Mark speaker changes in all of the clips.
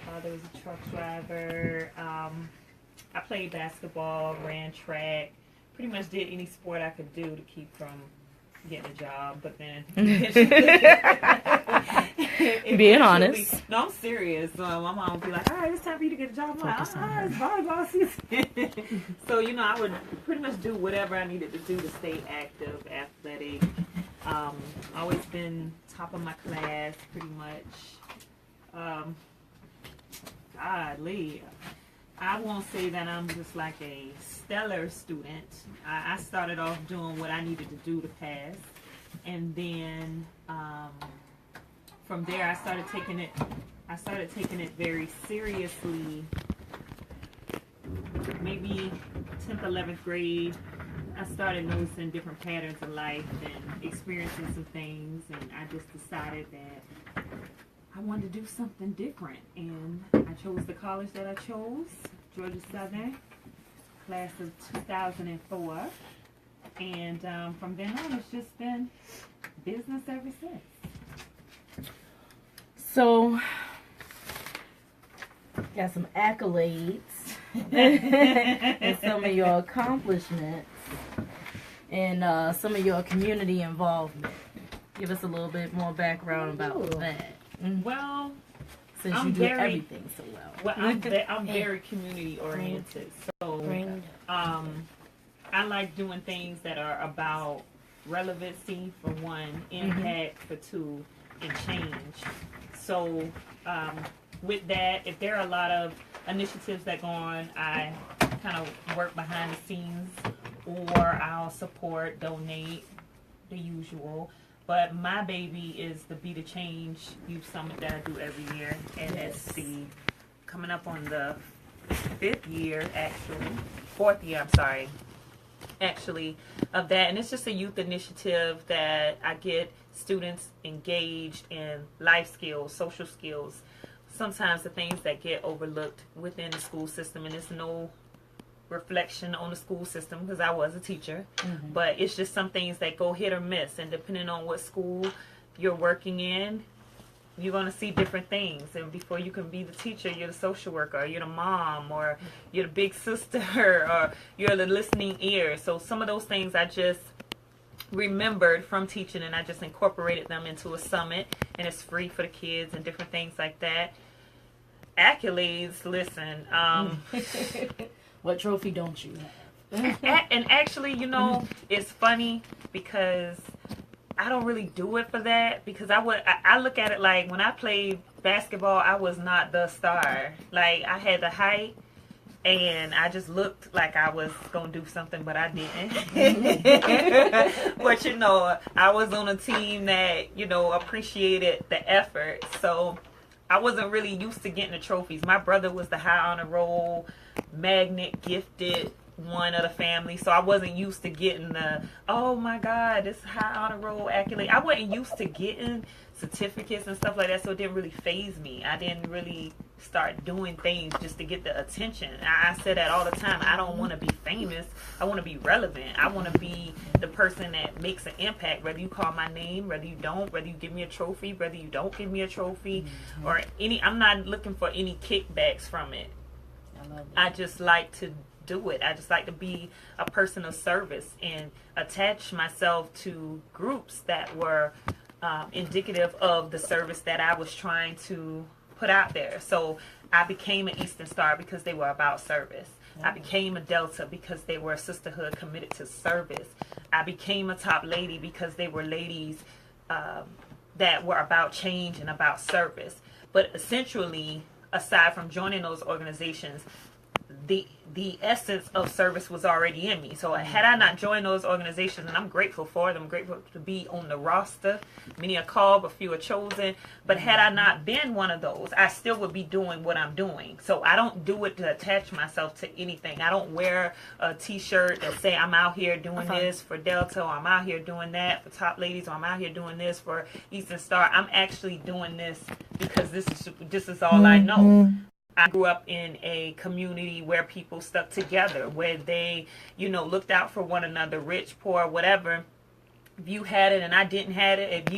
Speaker 1: father was a truck driver. I played basketball, ran track, pretty much did any sport I could do to keep from getting a job. But then
Speaker 2: being honest.
Speaker 1: No, I'm serious. My mom would be like, all right, it's time for you to get a job. I'm like, all right, it's volleyball season. So, I would pretty much do whatever I needed to do to stay active, athletic. Always been top of my class, pretty much. Godly. I won't say that I'm just like a stellar student. I started off doing what I needed to do to pass. And then from there I started taking it very seriously. Maybe 10th, 11th grade, I started noticing different patterns in life and experiencing some things, and I just decided that I wanted to do something different, and I chose the college that I chose, Georgia Southern, class of 2004, and from then on it's just been business ever since.
Speaker 2: So, got some accolades and some of your accomplishments and some of your community involvement. Give us a little bit more background about that.
Speaker 1: Well,
Speaker 2: since you do everything so well.
Speaker 1: Well, I'm very community oriented. So I like doing things that are about relevancy for one, impact for two, and change. So with that, if there are a lot of initiatives that go on, I kind of work behind the scenes, or I'll support, donate, the usual. But my baby is the Be the Change Youth Summit that I do every year, and it's coming up on the fourth year, of that. And it's just a youth initiative that I get students engaged in life skills, social skills, sometimes the things that get overlooked within the school system, and it's no reflection on the school system because I was a teacher, but it's just some things that go hit or miss, and depending on what school you're working in, you're going to see different things. And before you can be the teacher, you're the social worker, or you're the mom, or you're the big sister, or you're the listening ear. So some of those things I just remembered from teaching, and I just incorporated them into a summit, and it's free for the kids and different things like that. Accolades, listen,
Speaker 2: what trophy don't you have?
Speaker 1: And actually, it's funny because I don't really do it for that, because I look at it like when I played basketball, I was not the star. Like, I had the height and I just looked like I was going to do something, but I didn't. But, I was on a team that, appreciated the effort. So I wasn't really used to getting the trophies. My brother was the high honor roll, magnet, gifted one of the family, so I wasn't used to getting the, oh my God, this high honor roll accolade. I wasn't used to getting certificates and stuff like that, so it didn't really faze me. I didn't really start doing things just to get the attention. I say that all the time. I don't want to be famous. I want to be relevant. I want to be the person that makes an impact, whether you call my name, whether you don't, whether you give me a trophy, whether you don't give me a trophy, or I'm not looking for any kickbacks from it. I just like to do it. I just like to be a person of service and attach myself to groups that were indicative of the service that I was trying to put out there. So I became an Eastern Star because they were about service. I became a Delta because they were a sisterhood committed to service. I became a top lady because they were ladies that were about change and about service. But essentially, aside from joining those organizations, the essence of service was already in me. So had I not joined those organizations, and I'm grateful for them, grateful to be on the roster. Many are called, but few are chosen. But had I not been one of those, I still would be doing what I'm doing. So I don't do it to attach myself to anything. I don't wear a t-shirt that say I'm out here doing this for Delta, or I'm out here doing that for Top Ladies, or I'm out here doing this for Eastern Star. I'm actually doing this because this is all I know. I grew up in a community where people stuck together, where they, looked out for one another, rich, poor, whatever. If you had it and I didn't have it,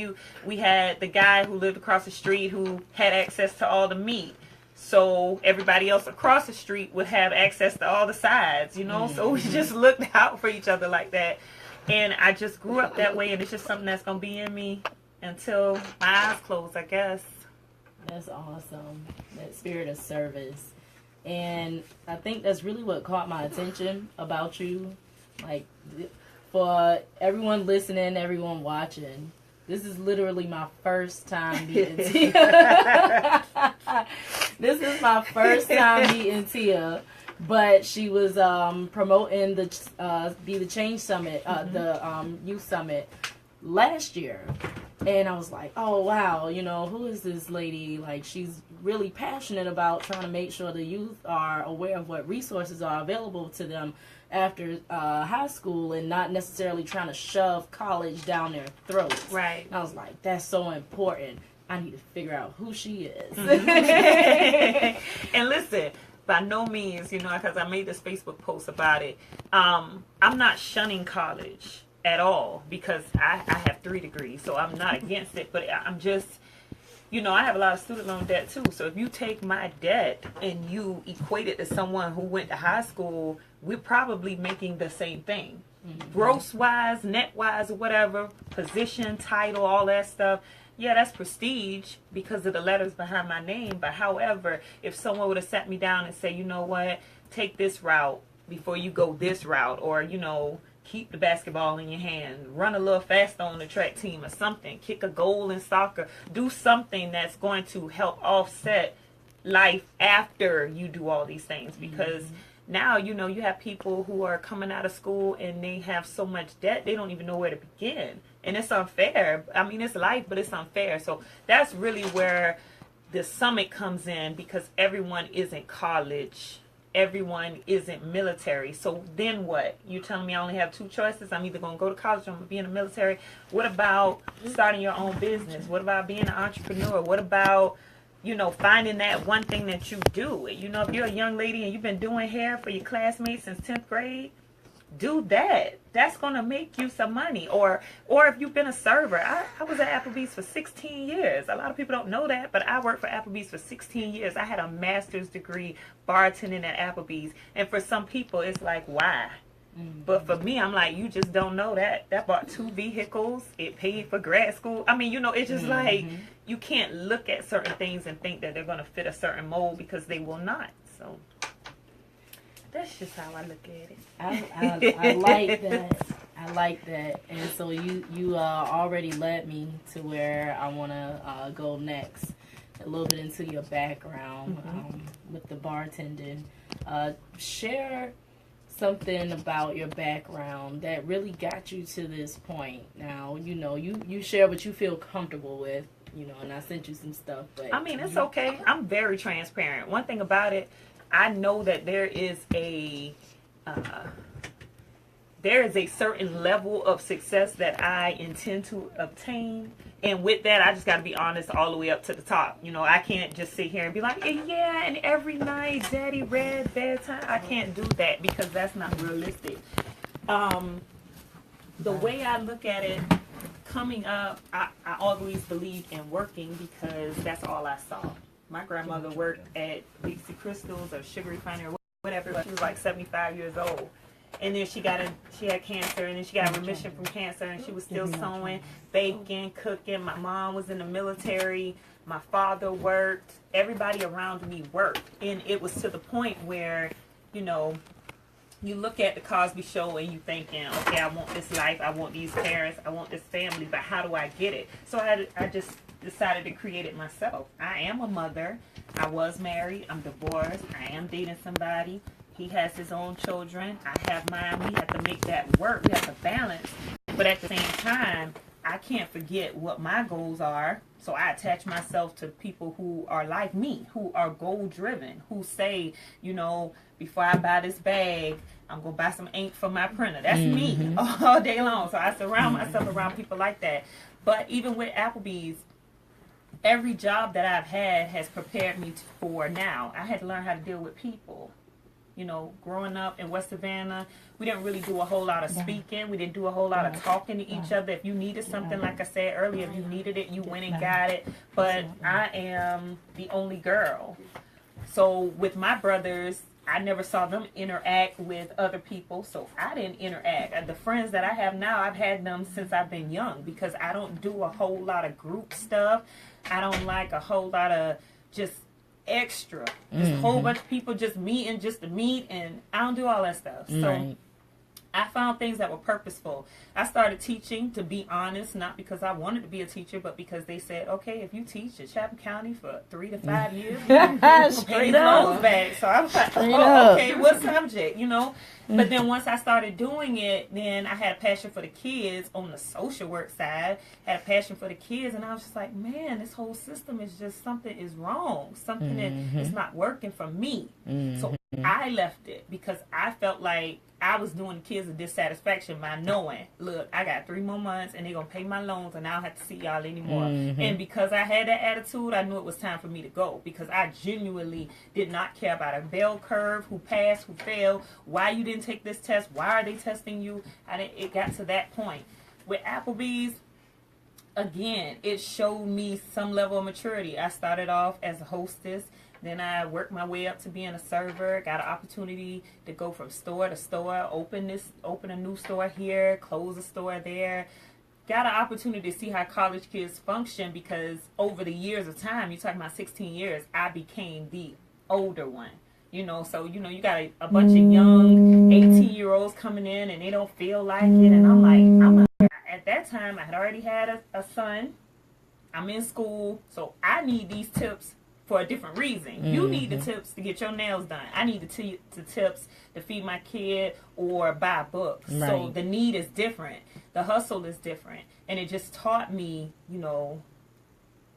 Speaker 1: we had the guy who lived across the street who had access to all the meat. so everybody else across the street would have access to all the sides, you know. So we just looked out for each other like that. And I just grew up that way, and it's just something that's going to be in me until my eyes close, I guess.
Speaker 2: That's awesome. That spirit of service. And I think that's really what caught my attention about you. Like, for everyone listening, everyone watching, this is literally my first time meeting Teia. This is my first time meeting Teia. But she was promoting the Be the Change Summit, the Youth Summit last year. And I was like, oh, wow, you know, who is this lady? Like, she's really passionate about trying to make sure the youth are aware of what resources are available to them after high school and not necessarily trying to shove college down their throats.
Speaker 1: Right.
Speaker 2: And I was like, that's so important. I need to figure out who she is.
Speaker 1: And listen, by no means, you know, because I made this Facebook post about it, I'm not shunning college at all because I have 3 degrees, so I'm not against it, but I'm just, you know, I have a lot of student loan debt too. So if you take my debt and you equate it to someone who went to high school, we're probably making the same thing. Gross wise, net wise, or whatever, position, title, all that stuff. Yeah, that's prestige because of the letters behind my name. But however, if someone would have sat me down and say, you know what, take this route before you go this route, or, you know, keep the basketball in your hand, run a little faster on the track team or something, kick a goal in soccer, do something that's going to help offset life after you do all these things. Because now, you know, you have people who are coming out of school and they have so much debt, they don't even know where to begin. And it's unfair. I mean, it's life, but it's unfair. So that's really where the summit comes in, because everyone isn't college. Everyone isn't military. So then what? You're telling me I only have 2 choices? I'm either going to go to college or I'm going to be in the military. What about starting your own business? What about being an entrepreneur? What about, you know, finding that one thing that you do? You know, if you're a young lady and you've been doing hair for your classmates since 10th grade, do that. That's going to make you some money. Or if you've been a server. I was at Applebee's for 16 years. A lot of people don't know that, but I worked for Applebee's for 16 years. I had a master's degree bartending at Applebee's. And for some people, it's like, why? But for me, I'm like, you just don't know that. That bought 2 vehicles. It paid for grad school. I mean, you know, it's just like, you can't look at certain things and think that they're going to fit a certain mold, because they will not. So that's just how I look at it.
Speaker 2: I like that. I like that. And so you already led me to where I want to go next. A little bit into your background with the bartending. Share something about your background that really got you to this point. Now, you know, you share what you feel comfortable with, you know, and I sent you some stuff. But
Speaker 1: I mean, it's okay. I'm very transparent. One thing about it, I know that there is a certain level of success that I intend to obtain. And with that, I just got to be honest all the way up to the top. You know, I can't just sit here and be like, yeah, and every night, daddy read bedtime. I can't do that because that's not realistic. The way I look at it, coming up, I always believed in working because that's all I saw. My grandmother worked at Dixie Crystals or Sugar Refinery or whatever. She was like 75 years old. And then she had cancer, and then she got remission from cancer, and she was still sewing, baking, cooking. My mom was in the military. My father worked. Everybody around me worked. And it was to the point where, you know, you look at the Cosby Show and you thinking, okay, I want this life. I want these parents. I want this family. But how do I get it? So I just decided to create it myself. I am a mother. I was married. I'm divorced. I am dating somebody. He has his own children. I have mine. We have to make that work. We have to balance. But at the same time, I can't forget what my goals are. So I attach myself to people who are like me, who are goal driven, who say, you know, before I buy this bag, I'm going to buy some ink for my printer. That's me all day long. So I surround myself around people like that. But even with Applebee's, every job that I've had has prepared me for now. I had to learn how to deal with people. You know, growing up in West Savannah, we didn't really do a whole lot of speaking. We didn't do a whole lot of talking to each other. If you needed something, like I said earlier, if you needed it, you went and got it. But I am the only girl. So with my brothers, I never saw them interact with other people, so I didn't interact. And the friends that I have now, I've had them since I've been young, because I don't do a whole lot of group stuff. I don't like a whole lot of just extra. Just a whole bunch of people just meeting just to meet, and I don't do all that stuff. So I found things that were purposeful. I started teaching, to be honest, not because I wanted to be a teacher, but because they said, okay, if you teach at Chatham County for 3 to 5 years, you can pay these loans back. So I was like, oh, okay, what subject, you know? But then once I started doing it, then I had a passion for the kids on the social work side, had a passion for the kids, and I was just like, man, this whole system is just, something is wrong. Something is not working for me. So I left it because I felt like I was doing the kids a dissatisfaction by knowing, look, I got 3 more months and they're going to pay my loans and I don't have to see y'all anymore. And because I had that attitude, I knew it was time for me to go, because I genuinely did not care about a bell curve, who passed, who failed, why you didn't take this test, why are they testing you. It got to that point. With Applebee's, again, it showed me some level of maturity. I started off as a hostess. Then I worked my way up to being a server. Got an opportunity to go from store to store, open a new store here, close a store there. Got an opportunity to see how college kids function, because over the years of time, you're talking about 16 years, I became the older one. You know, so, you know, you got a bunch of young 18-year-olds coming in and they don't feel like it. And I'm like, at that time, I had already had a son. I'm in school, so I need these tips for a different reason. You need the tips to get your nails done. I need the tips to feed my kid or buy books. Right. So the need is different. The hustle is different. And it just taught me, you know,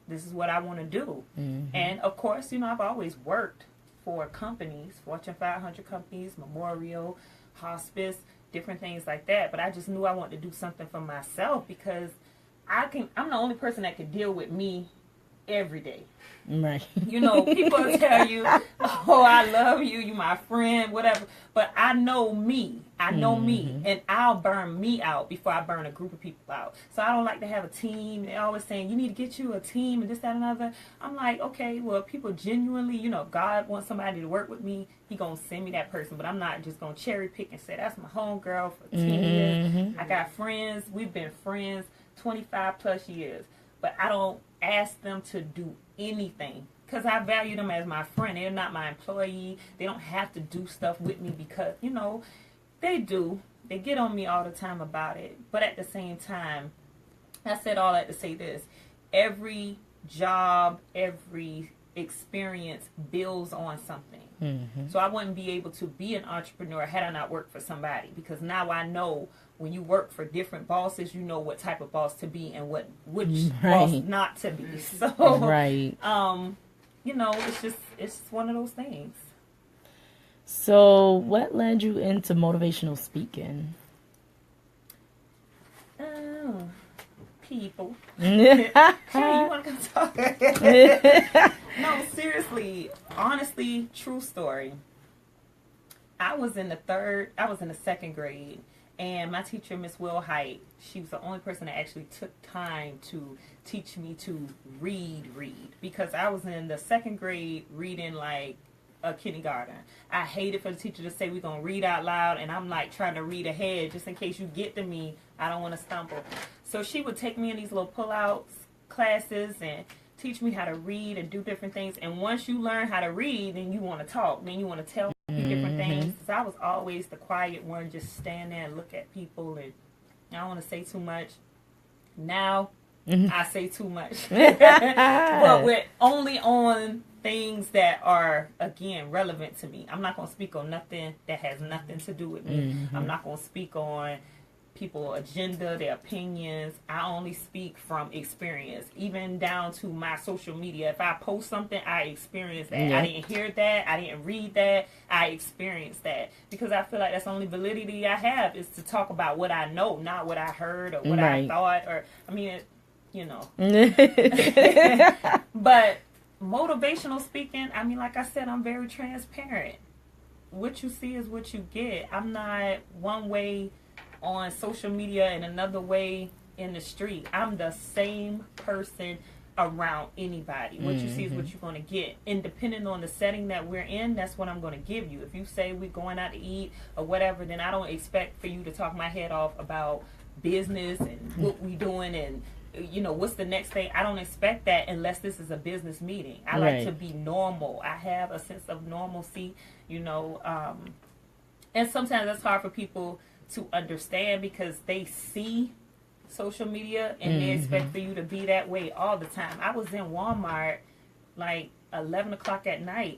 Speaker 1: this is what I want to do. And of course, you know, I've always worked for companies, Fortune 500 companies, Memorial, hospice, different things like that. But I just knew I wanted to do something for myself, because I'm the only person that could deal with me every day. Right. You know, people tell you, oh, I love you, you my friend, whatever. But I know me. I know me. And I'll burn me out before I burn a group of people out. So I don't like to have a team. They're always saying, you need to get you a team and this, that, and another. I'm like, okay, well, people genuinely, you know, God wants somebody to work with me. He going to send me that person. But I'm not just going to cherry pick and say, that's my homegirl for 10 years. I got friends. We've been friends 25 plus years. But I don't ask them to do anything, because I value them as my friend. They're not my employee. They don't have to do stuff with me, because, you know, they do. They get on me all the time about it. But at the same time, I said all that to say this. Every job, every experience builds on something. So I wouldn't be able to be an entrepreneur had I not worked for somebody, because now I know when you work for different bosses, you know what type of boss to be and which boss not to be. So, you know, it's one of those things.
Speaker 2: So what led you into motivational speaking?
Speaker 1: Oh, people. Hey, you want to come talk? No, seriously, honestly, true story. I was in the second grade. And my teacher, Miss Will Height, she was the only person that actually took time to teach me to read. Because I was in the second grade reading like a kindergarten. I hated for the teacher to say we're going to read out loud. And I'm like trying to read ahead just in case you get to me. I don't want to stumble. So she would take me in these little pull-outs classes and teach me how to read and do different things. And once you learn how to read, then you want to talk. Then you want to tell different things. So I was always the quiet one, just stand there and look at people, and I don't want to say too much. Now I say too much, but we're only on things that are, again, relevant to me. I'm not going to speak on nothing that has nothing to do with me. I'm not going to speak on people's agenda, their opinions. I only speak from experience, even down to my social media. If I post something, I experience that. I didn't hear that. I didn't read that. I experienced that, because I feel like that's the only validity I have, is to talk about what I know, not what I heard or what I thought, or, I mean, you know. But motivational speaking, I mean, like I said, I'm very transparent. What you see is what you get. I'm not one way on social media and another way in the street. I'm the same person around anybody. What you see is what you're going to get. And depending on the setting that we're in, that's what I'm going to give you. If you say we're going out to eat or whatever, then I don't expect for you to talk my head off about business and what we doing and what's the next thing. I don't expect that unless this is a business meeting. I like to be normal. I have a sense of normalcy, and sometimes that's hard for people to understand because they see social media and they expect for you to be that way all the time. I was in Walmart like 11 o'clock at night,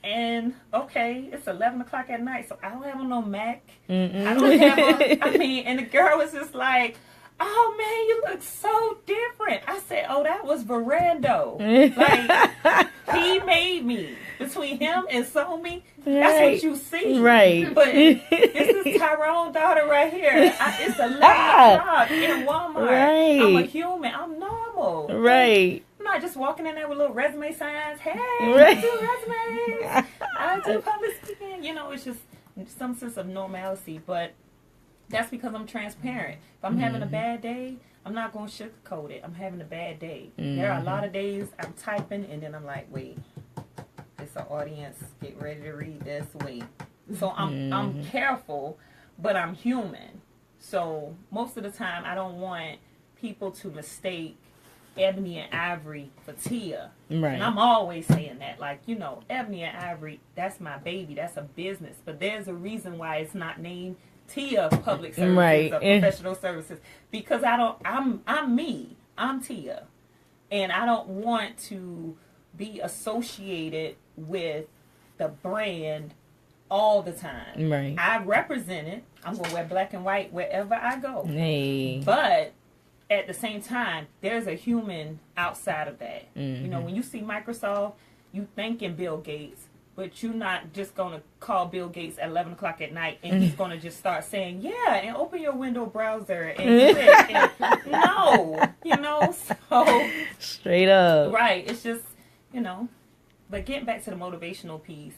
Speaker 1: and it's 11 o'clock at night, so I don't have on no Mac. I don't have and the girl was just like, oh man, you look so different. I said, oh, that was Verando. Like, he made me. Between him and Somi, that's what you see. Right. But this is Tyrone's daughter right here. It's 11 o'clock in Walmart. Right. I'm a human. I'm normal. Right. I'm not just walking in there with little resume signs. Hey, I do resumes. I do public speaking. It's just some sense of normalcy. But that's because I'm transparent. If I'm having a bad day, I'm not going to sugarcoat it. I'm having a bad day. There are a lot of days I'm typing and then I'm like, wait, it's an audience. Get ready to read this. Wait. So I'm careful, but I'm human. So most of the time I don't want people to mistake Ebony and Ivory for Teia. Right. And I'm always saying that. Like, Ebony and Ivory, that's my baby. That's a business. But there's a reason why it's not named Teia Public Services or Professional Services, because I'm me. I'm Teia. And I don't want to be associated with the brand all the time. Right. I represent it. I'm going to wear black and white wherever I go. Hey. But at the same time, there's a human outside of that. When you see Microsoft, you thinking Bill Gates. But you're not just going to call Bill Gates at 11 o'clock at night and he's going to just start saying, yeah, and open your window browser and click. No, so. Straight up. Right. It's just, but getting back to the motivational piece,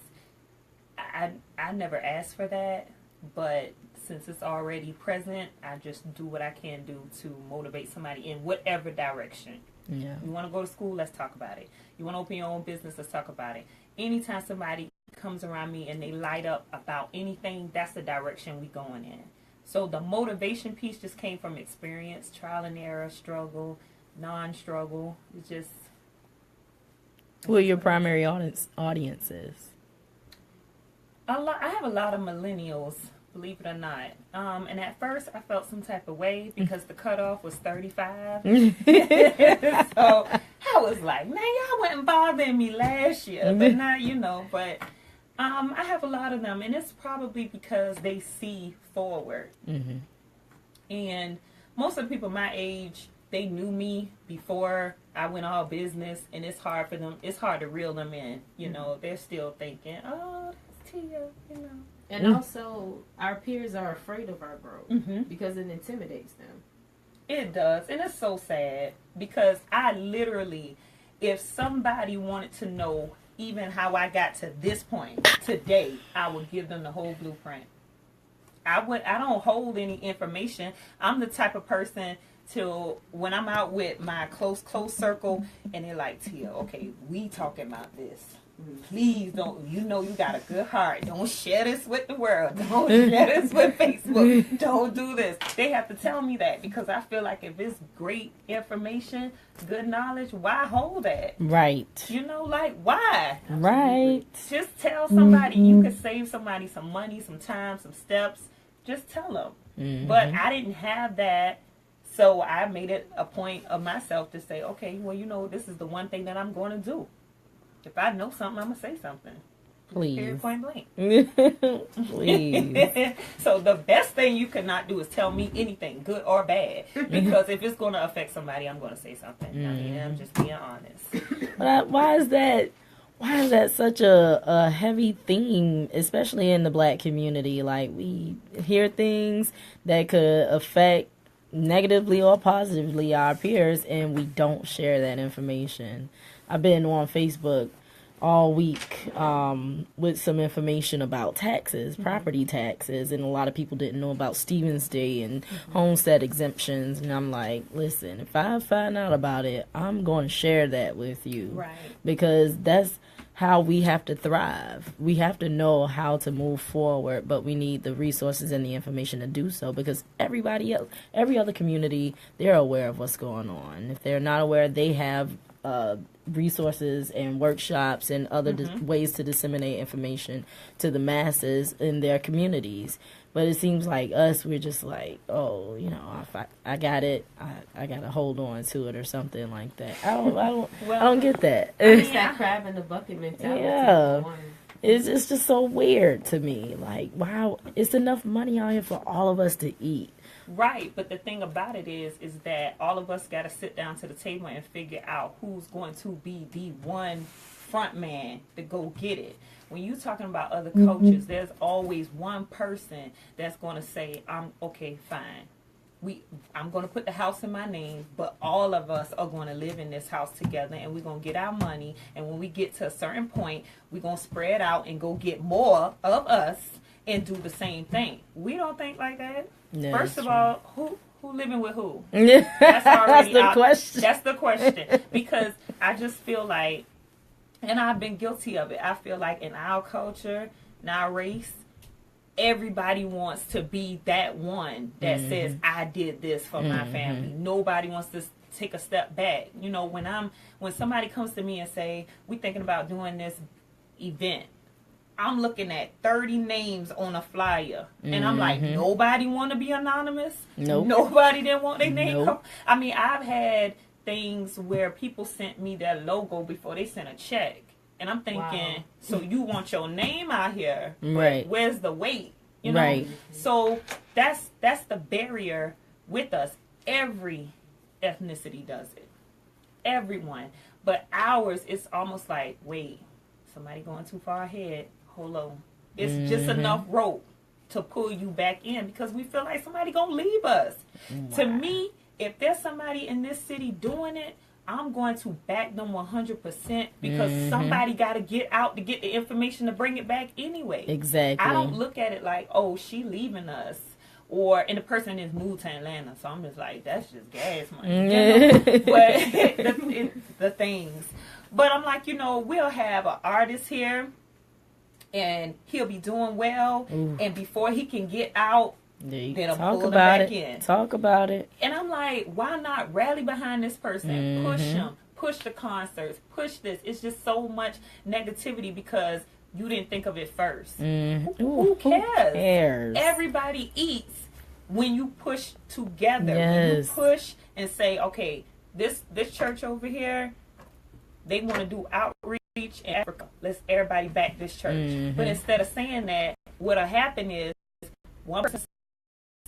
Speaker 1: I never asked for that, but since it's already present, I just do what I can do to motivate somebody in whatever direction. Yeah. You want to go to school? Let's talk about it. You want to open your own business? Let's talk about it. Anytime somebody comes around me and they light up about anything, that's the direction we going in. So the motivation piece just came from experience, trial and error, struggle, non-struggle. It's just... Who are your primary audience is? I have a lot of millennials, believe it or not. And at first I felt some type of way because the cutoff was 35. So I was like, man, y'all wasn't bothering me last year. But now, but I have a lot of them. And it's probably because they see forward. And most of the people my age, they knew me before I went all business. And it's hard for them. It's hard to reel them in. They're still thinking, oh, that's Teia,
Speaker 2: And also, our peers are afraid of our growth because it intimidates them.
Speaker 1: It does. And it's so sad because I literally, if somebody wanted to know even how I got to this point today, I would give them the whole blueprint. I don't hold any information. I'm the type of person till when I'm out with my close circle and they're like, Teia, okay, we talking about this. Please don't, you got a good heart. Don't share this with the world. Don't share this with Facebook. Don't do this. They have to tell me that because I feel like if it's great information, good knowledge, why hold that? Right. Why? Right. Just tell somebody. You could save somebody some money, some time, some steps. Just tell them. But I didn't have that. So I made it a point of myself to say, okay, well, this is the one thing that I'm going to do. If I know something, I'm going to say something. Please. Period, point blank. Please. So the best thing you cannot do is tell me anything, good or bad. Because if it's going to affect somebody, I'm going to say something. I mean, I'm just being honest.
Speaker 3: Why is that such a heavy theme, especially in the Black community? Like, we hear things that could affect negatively or positively our peers, and we don't share that information. I've been on Facebook all week with some information about taxes, property taxes, and a lot of people didn't know about Stevens Day and homestead exemptions. And I'm like, listen, if I find out about it, I'm going to share that with you.
Speaker 1: Right.
Speaker 3: Because that's how we have to thrive. We have to know how to move forward, but we need the resources and the information to do so, because everybody else, every other community, they're aware of what's going on. If they're not aware, they have resources and workshops and other ways to disseminate information to the masses in their communities. But it seems like us, we're just like, oh, you know, if I got it, I got to hold on to it or something like that. I don't get that.
Speaker 2: It's that crab in the bucket mentality.
Speaker 3: Yeah. It's just so weird to me. Like, wow, it's enough money out here for all of us to eat.
Speaker 1: Right, but the thing about it is that all of us got to sit down to the table and figure out who's going to be the one front man to go get it. When you're talking about other coaches, there's always one person that's going to say, I'm okay, fine. I'm going to put the house in my name, but all of us are going to live in this house together, and we're going to get our money. And when we get to a certain point, we're going to spread out and go get more of us and do the same thing. We don't think like that.
Speaker 3: No,
Speaker 1: First of all, who living with who?
Speaker 3: That's
Speaker 1: already
Speaker 3: the question.
Speaker 1: That's the question. Because I just feel like, and I've been guilty of it, I feel like in our culture, in our race, everybody wants to be that one that says, I did this for my family. Nobody wants to take a step back. You know, when somebody comes to me and say, we thinking about doing this event, I'm looking at 30 names on a flyer, and I'm like, nobody want to be anonymous?
Speaker 3: Nope.
Speaker 1: Nobody didn't want their name
Speaker 3: Nope.
Speaker 1: I mean, I've had things where people sent me their logo before they sent a check. And I'm thinking, so you want your name out here, but
Speaker 3: Right.
Speaker 1: where's the weight? You know?
Speaker 3: Right.
Speaker 1: So that's the barrier with us. Every ethnicity does it. Everyone. But ours, it's almost like, wait, somebody going too far ahead. Hold on. It's just enough rope to pull you back in, because we feel like somebody gonna leave us.
Speaker 3: Wow.
Speaker 1: To me, if there's somebody in this city doing it, I'm going to back them 100%, because somebody got to get out to get the information to bring it back anyway.
Speaker 3: Exactly.
Speaker 1: I don't look at it like, oh, she leaving us, and the person is moved to Atlanta, so I'm just like, that's just gas money. You know? But the things. But I'm like, you know, we'll have an artist here, and he'll be doing well, and before he can get out, then I'm pulling him back in.
Speaker 3: Talk about it.
Speaker 1: And I'm like, why not rally behind this person? Push him. Push the concerts. Push this. It's just so much negativity because you didn't think of it first. Who cares?
Speaker 3: Who cares?
Speaker 1: Everybody eats when you push together.
Speaker 3: Yes.
Speaker 1: When you push and say, okay, this church over here, they want to do outreach in Africa. Let's everybody back this church. But instead of saying that, what'll happen is one person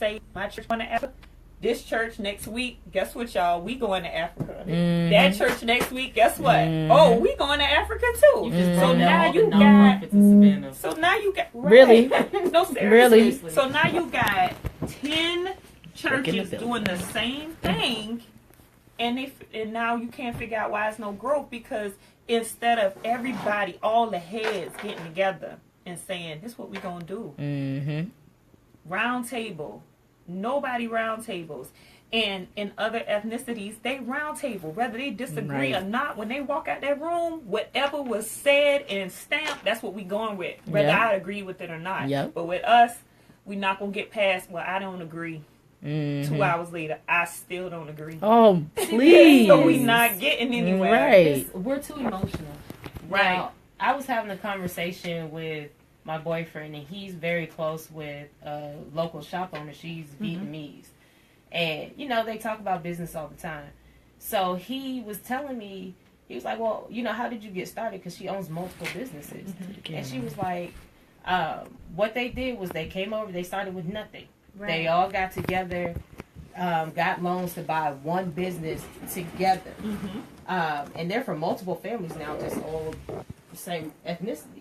Speaker 1: say, my church going to Africa. This church next week, guess what, y'all? We going to Africa. That church next week, guess what? Oh, we going to Africa too.
Speaker 2: You just
Speaker 1: So
Speaker 2: brought
Speaker 1: now
Speaker 2: all the
Speaker 1: you got.
Speaker 2: nonprofits in Savannah.
Speaker 1: So now you got. Right.
Speaker 3: Really?
Speaker 1: No, seriously.
Speaker 3: Really?
Speaker 1: So now you got 10
Speaker 3: Working
Speaker 1: churches
Speaker 3: the
Speaker 1: doing the same thing, and now you can't figure out why there's no growth, because instead of everybody, all the heads getting together and saying, this is what we're going to do. Round table. Nobody round tables. And in other ethnicities, they round table. Whether they disagree or not, when they walk out that room, whatever was said and stamped, that's what we going with. Whether I agree with it or not. But with us, we not going to get past, well, I don't agree. 2 hours later, I still don't agree.
Speaker 3: Oh, please.
Speaker 1: So we not getting anywhere.
Speaker 3: Right.
Speaker 2: We're too emotional.
Speaker 1: Right.
Speaker 2: Now, I was having a conversation with my boyfriend, and he's very close with a local shop owner. She's Vietnamese. And, you know, they talk about business all the time. So he was telling me, he was like, well, you know, how did you get started? Because she owns multiple businesses. And she was like, what they did was they came over, they started with nothing. Right. They all got together, got loans to buy one business together. And they're from multiple families now, just all the same ethnicity.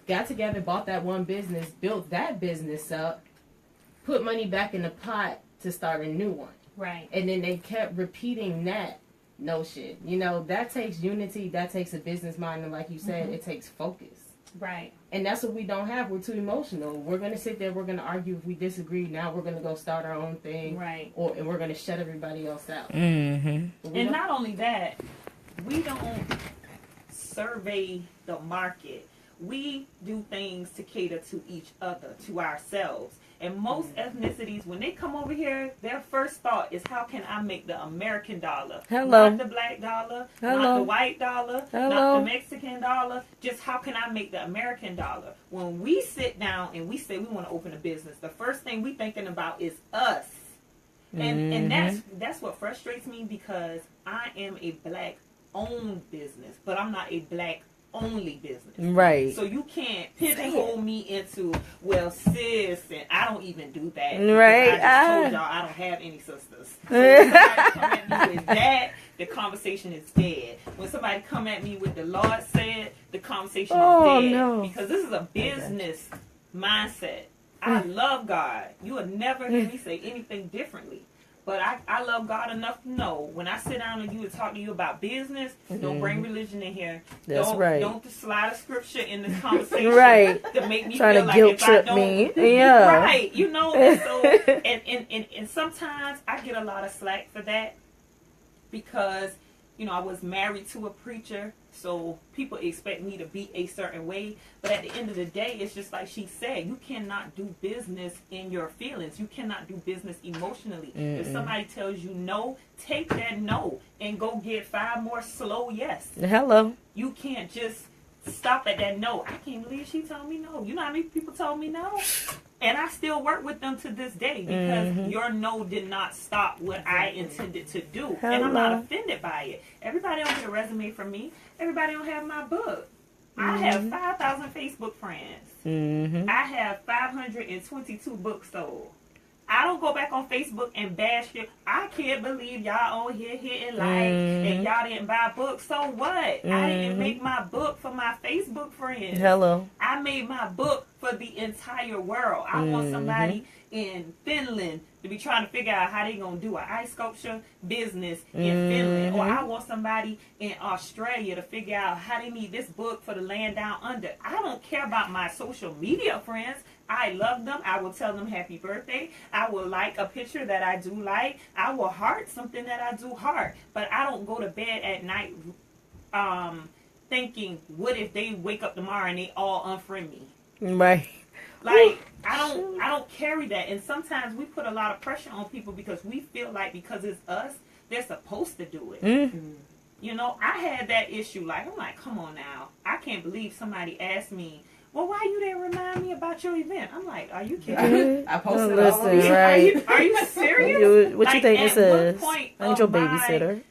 Speaker 2: Got together, bought that one business, built that business up, put money back in the pot to start a new one.
Speaker 1: Right.
Speaker 2: And then they kept repeating that
Speaker 4: no shit. You know, that takes unity, that takes a business mind, and like you said, it takes focus.
Speaker 1: Right.
Speaker 4: And that's what we don't have. We're too emotional. We're going to sit there, we're going to argue if we disagree. Now we're going to go start our own thing.
Speaker 1: Right.
Speaker 4: And we're going to shut everybody else out.
Speaker 3: Mm-hmm.
Speaker 1: And not only that, we don't survey the market. We do things to cater to each other, to ourselves. And most ethnicities, when they come over here, their first thought is, how can I make the American dollar?
Speaker 3: Hello.
Speaker 1: Not the black dollar,
Speaker 3: Hello.
Speaker 1: not the white dollar,
Speaker 3: Hello.
Speaker 1: not the Mexican dollar. Just how can I make the American dollar? When we sit down and we say we want to open a business, the first thing we thinking about is us. And that's what frustrates me, because I am a black-owned business, but I'm not a black-only business.
Speaker 3: Right.
Speaker 1: So you can't pigeonhole me into, well, sis, and I don't even do that.
Speaker 3: Right.
Speaker 1: I just told y'all I don't have any sisters. So when somebody come at me with that, the conversation is dead. When somebody come at me with the Lord said, the conversation is dead.
Speaker 3: No.
Speaker 1: Because this is a business mindset. I love God. You will never hear me say anything differently. But I love God enough to know when I sit down with you and talk to you about business, don't bring religion in here.
Speaker 3: That's right.
Speaker 1: Don't slide a scripture in this conversation
Speaker 3: Right.
Speaker 1: to make me
Speaker 3: Trying
Speaker 1: feel
Speaker 3: to
Speaker 1: like
Speaker 3: guilt
Speaker 1: if I
Speaker 3: trip
Speaker 1: don't,
Speaker 3: me. Yeah.
Speaker 1: Right. You know, and so and sometimes I get a lot of slack for that, because, you know, I was married to a preacher, so people expect me to be a certain way. But at the end of the day, it's just like she said, you cannot do business in your feelings. You cannot do business emotionally. If somebody tells you no, take that no and go get 5 more slow yes.
Speaker 3: Hello.
Speaker 1: You can't just stop at that no. I can't believe she told me no. You know how many people told me no? And I still work with them to this day, because your no did not stop what I intended to do.
Speaker 3: Hello.
Speaker 1: And I'm not offended by it. Everybody don't get a resume from me. Everybody don't have my book. I have 5,000 Facebook friends. I have 522 books sold. I don't go back on Facebook and bash you. I can't believe y'all on here hitting like and y'all didn't buy books. So what? I didn't make my book for my Facebook friends.
Speaker 3: Hello.
Speaker 1: I made my book for the entire world. I want somebody in Finland to be trying to figure out how they gonna do an ice sculpture business in Finland, or I want somebody in Australia to figure out how they need this book for the land down under. I don't care about my social media friends. I love them. I will tell them happy birthday. I will like a picture that I do like. I will heart something that I do heart. But I don't go to bed at night thinking, what if they wake up tomorrow and they all unfriend me?
Speaker 3: Right.
Speaker 1: Like, I don't carry that. And sometimes we put a lot of pressure on people because we feel like because it's us, they're supposed to do it. You know, I had that issue. Like, I'm like, come on now. I can't believe somebody asked me, well, why you didn't remind me about your event? I'm like, are you kidding?
Speaker 4: I posted
Speaker 3: Listen,
Speaker 4: all of these.
Speaker 3: right.
Speaker 1: Are you serious?
Speaker 3: What you think this is?
Speaker 1: I
Speaker 3: I ain't your babysitter.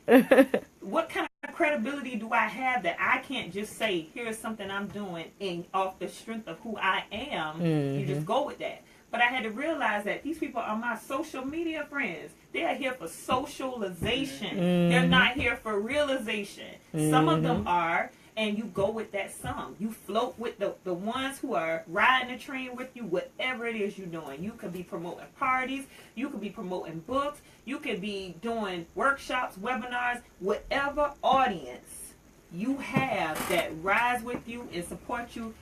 Speaker 1: What kind of credibility do I have that I can't just say, here's something I'm doing, and off the strength of who I am, you just go with that. But I had to realize that these people are my social media friends. They are here for socialization. They're not here for realization. Some of them are, and you go with that some. You float with the ones who are riding the train with you, whatever it is you're doing. You could be promoting parties. You could be promoting books. You could be doing workshops, webinars, whatever audience you have that rides with you and supports you,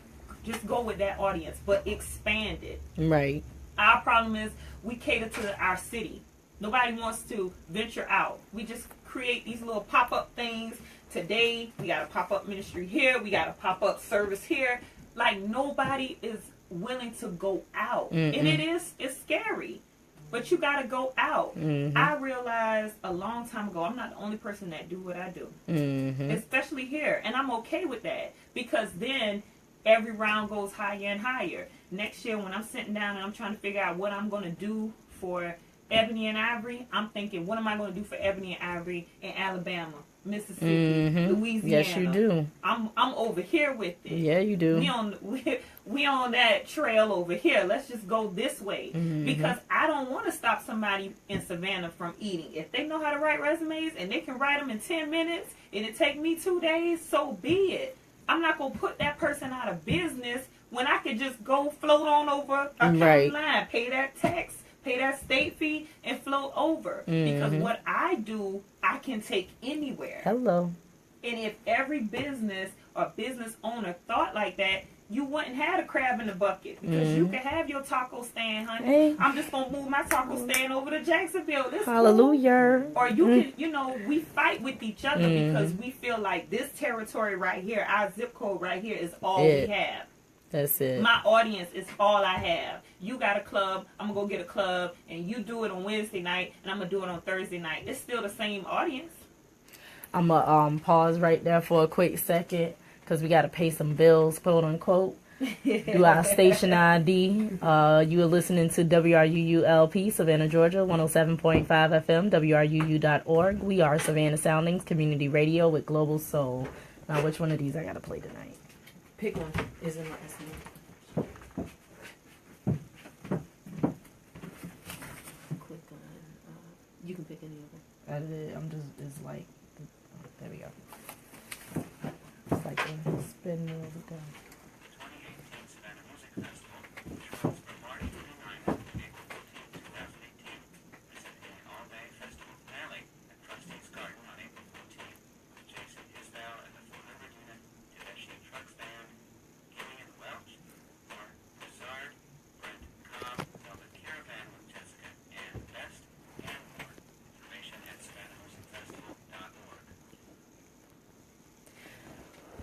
Speaker 1: just go with that audience, but expand it.
Speaker 3: Right.
Speaker 1: Our problem is we cater to our city. Nobody wants to venture out. We just create these little pop-up things. Today, we got a pop-up ministry here. We got a pop-up service here. Like, nobody is willing to go out. And it's scary. But you got to go out. I realized a long time ago, I'm not the only person that do what I do. Especially here. And I'm okay with that. Because then every round goes higher and higher. Next year, when I'm sitting down and I'm trying to figure out what I'm going to do for Ebony and Ivory, I'm thinking, what am I going to do for Ebony and Ivory in Alabama, Mississippi, Louisiana?
Speaker 3: Yes, you do.
Speaker 1: I'm over here with it.
Speaker 3: Yeah, you do.
Speaker 1: We on that trail over here. Let's just go this way. Because I don't want to stop somebody in Savannah from eating. If they know how to write resumes and they can write them in 10 minutes and it take me 2 days, so be it. I'm not going to put that person out of business when I could just go float on over a county line, pay that tax, pay that state fee, and float over. Because what I do, I can take anywhere.
Speaker 3: Hello.
Speaker 1: And if every business or business owner thought like that, you wouldn't have a crab in the bucket, because you can have your taco stand, honey.
Speaker 3: Hey.
Speaker 1: I'm just gonna move my taco stand over to Jacksonville. This
Speaker 3: Hallelujah.
Speaker 1: cool. Or you can, you know, we fight with each other because we feel like this territory right here, our zip code right here, is all we have.
Speaker 3: That's it.
Speaker 1: My audience is all I have. You got a club, I'm gonna go get a club, and you do it on Wednesday night, and I'm gonna do it on Thursday night. It's still the same audience.
Speaker 3: I'm gonna pause right there for a quick second, because we got to pay some bills, quote unquote. Do our station ID. You are listening to WRUULP, Savannah, Georgia, 107.5 FM, WRUU.org. We are Savannah Soundings Community Radio with Global Soul. Now, which one of these I got to play tonight?
Speaker 4: Pick one. Is in my estimate. Click on. You can pick any of them.
Speaker 3: I'm just, it's like, there we go. It's like a spin wheel of the gun.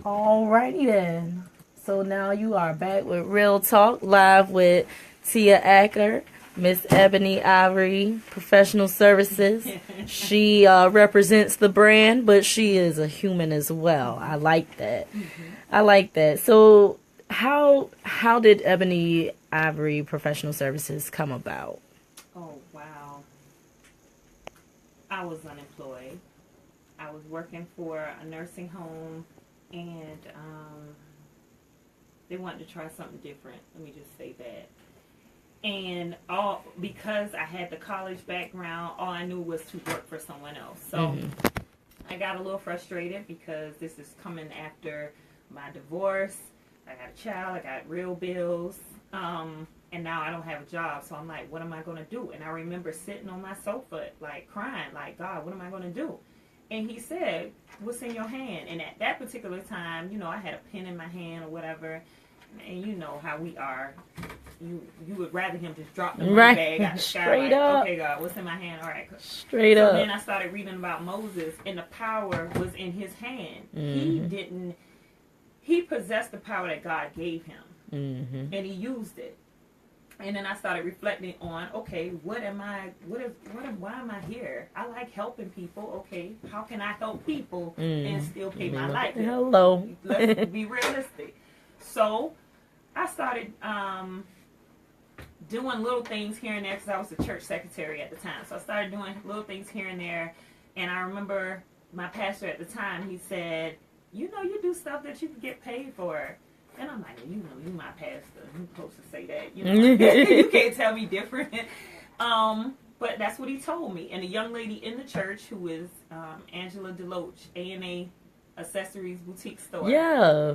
Speaker 3: Alrighty then. So now you are back with Real Talk, live with Teia Acker, Miss Ebony Ivory, Professional Services. She represents the brand, but she is a human as well. I like that. I like that. So how did Ebony Ivory Professional Services come about?
Speaker 1: Oh, wow. I was unemployed. I was working for a nursing home, and they wanted to try something different. Let me just say that. And because I had the college background, all I knew was to work for someone else. So I got a little frustrated because this is coming after my divorce. I got a child. I got real bills. And now I don't have a job. So I'm like, what am I going to do? And I remember sitting on my sofa, like crying, like, God, what am I going to do? And he said, what's in your hand? And at that particular time, you know, I had a pen in my hand or whatever. And you know how we are. You would rather him just drop the money bag out the sky.
Speaker 3: Straight
Speaker 1: like,
Speaker 3: up.
Speaker 1: Okay, God, what's in my hand? All right.
Speaker 3: Straight up.
Speaker 1: Then I started reading about Moses, and the power was in his hand. He possessed the power that God gave him. And he used it. And then I started reflecting on, okay, why am I here? I like helping people. Okay, how can I help people and still pay my light bill?
Speaker 3: Hello.
Speaker 1: Let's be realistic. So I started doing little things here and there because I was the church secretary at the time. So I started doing little things here and there. And I remember my pastor at the time, he said, you know, you do stuff that you can get paid for. And I'm like, you know, you my pastor. You're supposed to say that. You know, you can't tell me different. But that's what he told me. And a young lady in the church who is Angela Deloach, A&A Accessories Boutique Store.
Speaker 3: Yeah.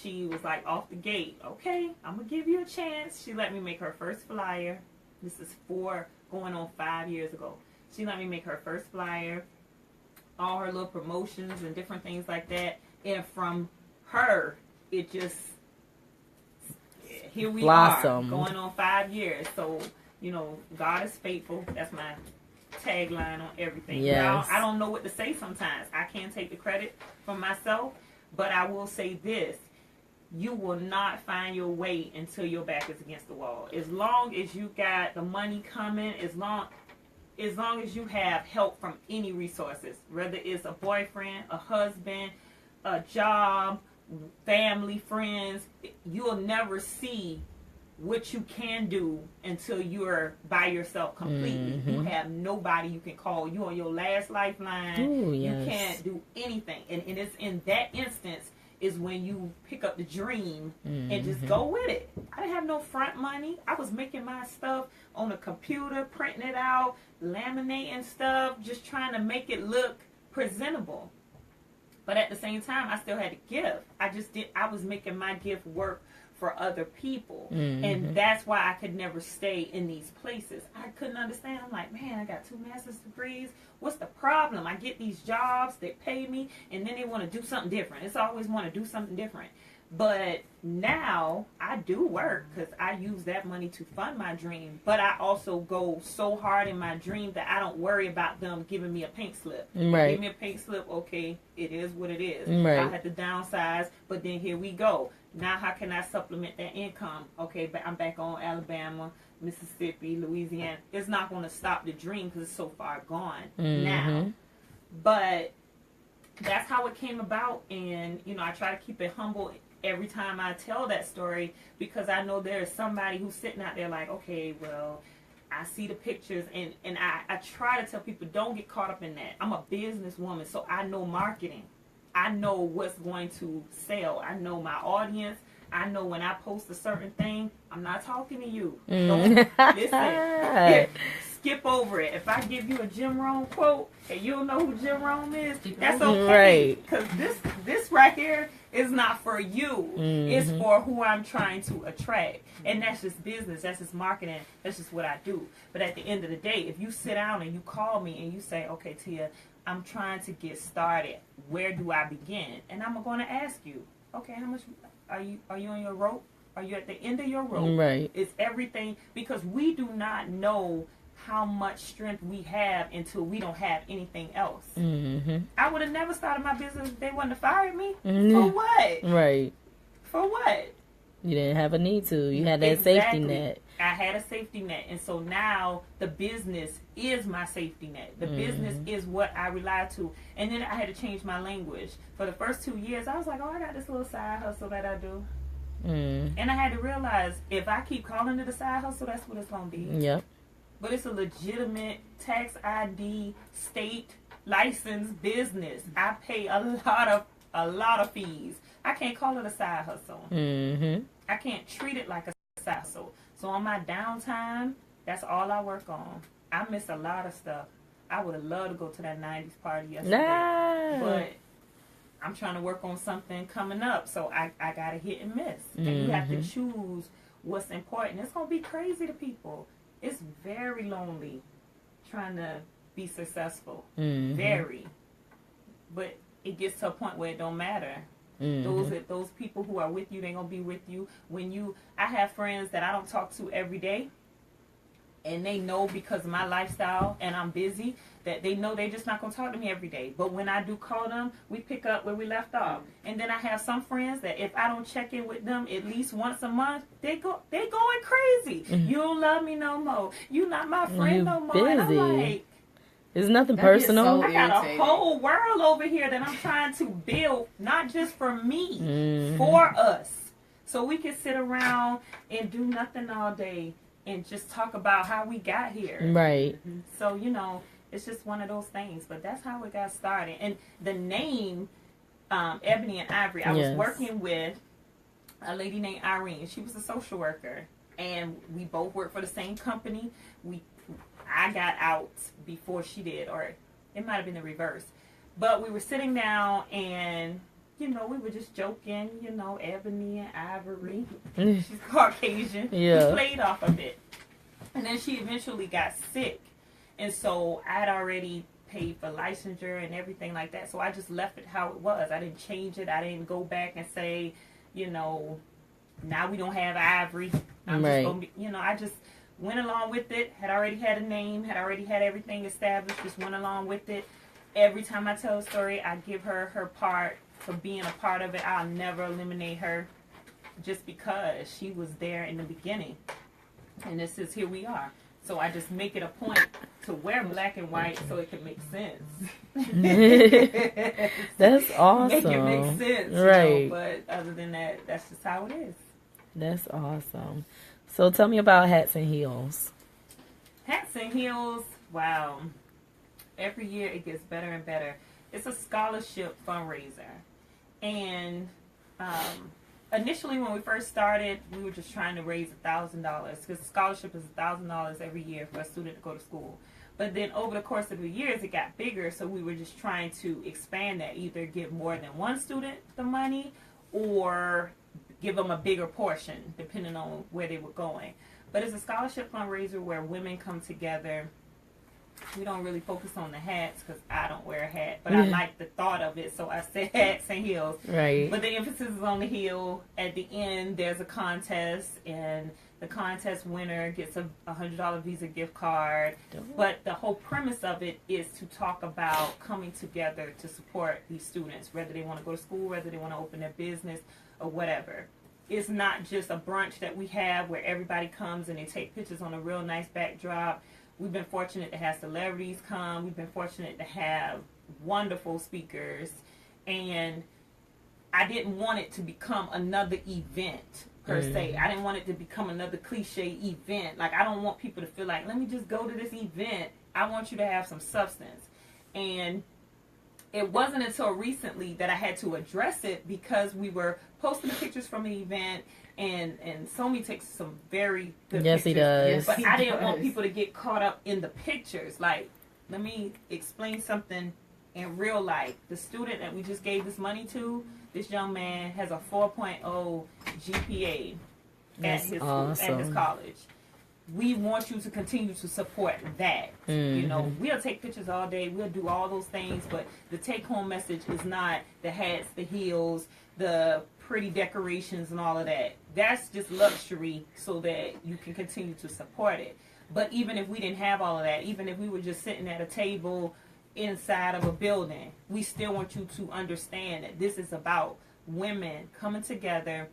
Speaker 1: She was like off the gate. Okay, I'm going to give you a chance. She let me make her first flyer. This is going on 5 years ago. She let me make her first flyer. All her little promotions and different things like that. And from her, it just, here we
Speaker 3: blossomed.
Speaker 1: are, going on 5 years. So, you know, God is faithful. That's my tagline on everything.
Speaker 3: Yes.
Speaker 1: Now, I don't know what to say sometimes. I can't take the credit for myself, but I will say this. You will not find your way until your back is against the wall. As long as you got the money coming, as long as you have help from any resources, whether it's a boyfriend, a husband, a job, family, friends, you'll never see what you can do until you're by yourself completely. You have nobody you can call. You're on your last lifeline.
Speaker 3: Ooh, yes.
Speaker 1: You can't do anything. And it's in that instance is when you pick up the dream and just go with it. I didn't have no front money. I was making my stuff on a computer, printing it out, laminating stuff, just trying to make it look presentable. But at the same time, I still had to give. I was making my gift work for other people. And that's why I could never stay in these places. I couldn't understand. I'm like, man, I got 2 master's degrees. What's the problem? I get these jobs, they pay me, and then they want to do something different. It's always want to do something different. But now I do work because I use that money to fund my dream. But I also go so hard in my dream that I don't worry about them giving me a pink slip.
Speaker 3: Right.
Speaker 1: Give me a pink slip, okay, it is what it is.
Speaker 3: Right.
Speaker 1: I had to downsize, but then here we go. Now how can I supplement that income? Okay, but I'm back on Alabama, Mississippi, Louisiana. It's not going to stop the dream because it's so far gone now. But that's how it came about. And, you know, I try to keep it humble every time I tell that story, because I know there is somebody who's sitting out there like, okay, well, I see the pictures, and I try to tell people, don't get caught up in that. I'm a businesswoman, so I know marketing. I know what's going to sell. I know my audience. I know when I post a certain thing, I'm not talking to you. Don't listen. Skip over it. If I give you a Jim Rohn quote and you don't know who Jim Rohn is, that's okay. Because this right here is not for you. It's for who I'm trying to attract. And that's just business. That's just marketing. That's just what I do. But at the end of the day, if you sit down and you call me and you say, okay, Teia, I'm trying to get started. Where do I begin? And I'm going to ask you, okay, how much are you on your rope? Are you at the end of your rope?
Speaker 3: Right.
Speaker 1: It's everything, because we do not know how much strength we have until we don't have anything else. I would have never started my business if they wouldn't have fired me. For what?
Speaker 3: Right.
Speaker 1: For what?
Speaker 3: You didn't have a need to. You had that safety net.
Speaker 1: I had a safety net. And so now the business is my safety net. The business is what I rely to. And then I had to change my language. For the first 2 years, I was like, oh, I got this little side hustle that I do. And I had to realize, if I keep calling it a side hustle, that's what it's going to be.
Speaker 3: Yep.
Speaker 1: But it's a legitimate tax ID, state license business. I pay a lot of fees. I can't call it a side hustle. I can't treat it like a side hustle. So on my downtime, that's all I work on. I miss a lot of stuff. I would have loved to go to that 90s party yesterday. But I'm trying to work on something coming up. So I got to hit and miss. And you have to choose what's important. It's going to be crazy to people. It's very lonely trying to be successful. Very. But it gets to a point where it don't matter. Those people who are with you, they're gonna be with you. I have friends that I don't talk to every day, and they know, because of my lifestyle and I'm busy, that they know they're just not gonna talk to me every day. But when I do call them, we pick up where we left off. And then I have some friends that if I don't check in with them at least once a month, they going crazy. You don't love me no more. You not my friend no more.
Speaker 3: Busy.
Speaker 1: And I'm like,
Speaker 3: it's nothing personal.
Speaker 4: So
Speaker 1: I got
Speaker 4: irritating.
Speaker 1: a whole world over here that I'm trying to build, not just for me, for us. So we can sit around and do nothing all day and just talk about how we got here.
Speaker 3: Right.
Speaker 1: So, you know, it's just one of those things. But that's how it got started. And the name, Ebony and Ivory, I was working with a lady named Irene. She was a social worker. And we both worked for the same company. I got out before she did, or it might have been the reverse. But we were sitting down and, you know, we were just joking, you know, Ebony and Ivory. She's Caucasian.
Speaker 3: Yeah.
Speaker 1: We played off of it. And then she eventually got sick. And so I'd already paid for licensure and everything like that. So I just left it how it was. I didn't change it. I didn't go back and say, you know, now we don't have Ivory. I'm just gonna be, you know, I just went along with it, had already had a name, had already had everything established, just went along with it. Every time I tell a story, I give her her part for being a part of it. I'll never eliminate her just because she was there in the beginning. And this is, here we are. So I just make it a point to wear black and white so it can make sense.
Speaker 3: That's awesome.
Speaker 1: Make it make sense.
Speaker 3: Right.
Speaker 1: You know? But other than that, that's just how it is.
Speaker 3: That's awesome. So tell me about Hats and Heels.
Speaker 1: Hats and Heels, wow. Every year it gets better and better. It's a scholarship fundraiser. And initially when we first started, we were just trying to raise $1,000 because scholarship is $1,000 every year for a student to go to school. But then over the course of the years, it got bigger. So we were just trying to expand that, either give more than one student the money or give them a bigger portion, depending on where they were going. But it's a scholarship fundraiser where women come together. We don't really focus on the hats because I don't wear a hat, but I like the thought of it, so I said hats and heels.
Speaker 3: Right.
Speaker 1: But the emphasis is on the heel. At the end, there's a contest, and the contest winner gets a $100 Visa gift card. But the whole premise of it is to talk about coming together to support these students, whether they want to go to school, whether they want to open their business, or whatever. It's not just a brunch that we have where everybody comes and they take pictures on a real nice backdrop. We've been fortunate to have celebrities come. We've been fortunate to have wonderful speakers. And I didn't want it to become another event, per se. I didn't want it to become another cliche event. Like, I don't want people to feel like, let me just go to this event. I want you to have some substance. And it wasn't until recently that I had to address it, because we were posting the pictures from the event, and Somi takes some very good
Speaker 3: Yes,
Speaker 1: pictures.
Speaker 3: he does.
Speaker 4: Yes,
Speaker 1: But
Speaker 4: he
Speaker 1: I didn't
Speaker 4: does.
Speaker 1: want people to get caught up in the pictures. Like, let me explain something in real life. The student that we just gave this money to, this young man has a 4.0 GPA at his school, at his college. We want you to continue to support that. You know, we'll take pictures all day. We'll do all those things, but the take-home message is not the hats, the heels, the pretty decorations and all of that. That's just luxury so that you can continue to support it. But even if we didn't have all of that, even if we were just sitting at a table inside of a building, we still want you to understand that this is about women coming together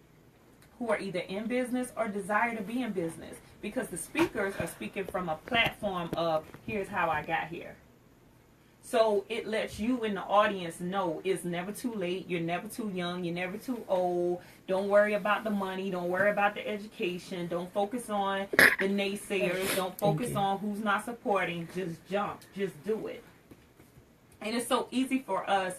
Speaker 1: who are either in business or desire to be in business, because the speakers are speaking from a platform of, here's how I got here. So it lets you in the audience know it's never too late, you're never too young, you're never too old. Don't worry about the money, don't worry about the education, don't focus on the naysayers, don't focus on who's not supporting, just jump, just do it. And it's so easy for us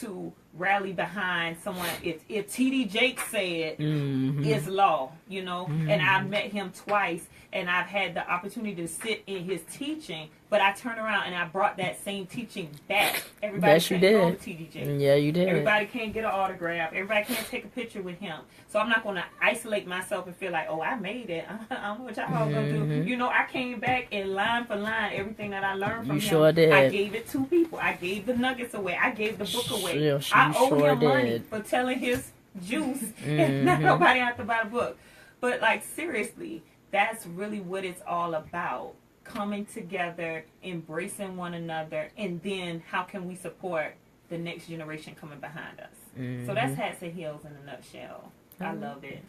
Speaker 1: to rally behind someone. If T.D. Jakes said it's law, you know, and I've met him twice, and I've had the opportunity to sit in his teaching, but I turned around and I brought that same teaching back. Everybody
Speaker 3: Yes, you
Speaker 1: can't go to
Speaker 3: did.
Speaker 1: T.D. Jakes.
Speaker 3: Yeah, you did.
Speaker 1: Everybody can't get an autograph. Everybody can't take a picture with him. So I'm not going to isolate myself and feel like, oh, I made it. I don't know what y'all all going to do. You know, I came back and line for line, everything that I learned from him.
Speaker 3: You sure did.
Speaker 1: I gave it to people. I gave the nuggets away. I gave the book away.
Speaker 3: You
Speaker 1: I owe
Speaker 3: sure
Speaker 1: him money
Speaker 3: did.
Speaker 1: for telling his juice and not nobody have to buy the book. But, like, seriously, that's really what it's all about. Coming together, embracing one another, and then how can we support the next generation coming behind us? So that's Hats and Heels in a nutshell. I love it.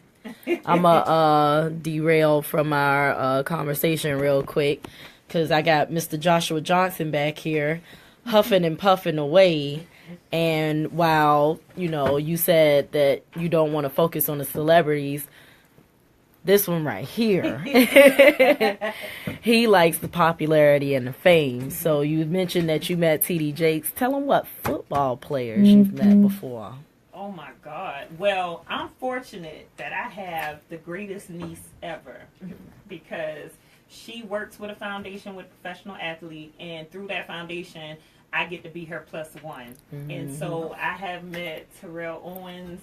Speaker 3: I'm a derail from our conversation real quick, because I got Mr. Joshua Johnson back here huffing and puffing away. And while, you know, you said that you don't want to focus on the celebrities, this one right here, he likes the popularity and the fame. So you mentioned that you met T.D. Jakes. Tell him what football players you've met before.
Speaker 1: Oh my God. Well, I'm fortunate that I have the greatest niece ever, because she works with a foundation with a professional athlete, and through that foundation, I get to be her +1. And so I have met Terrell Owens.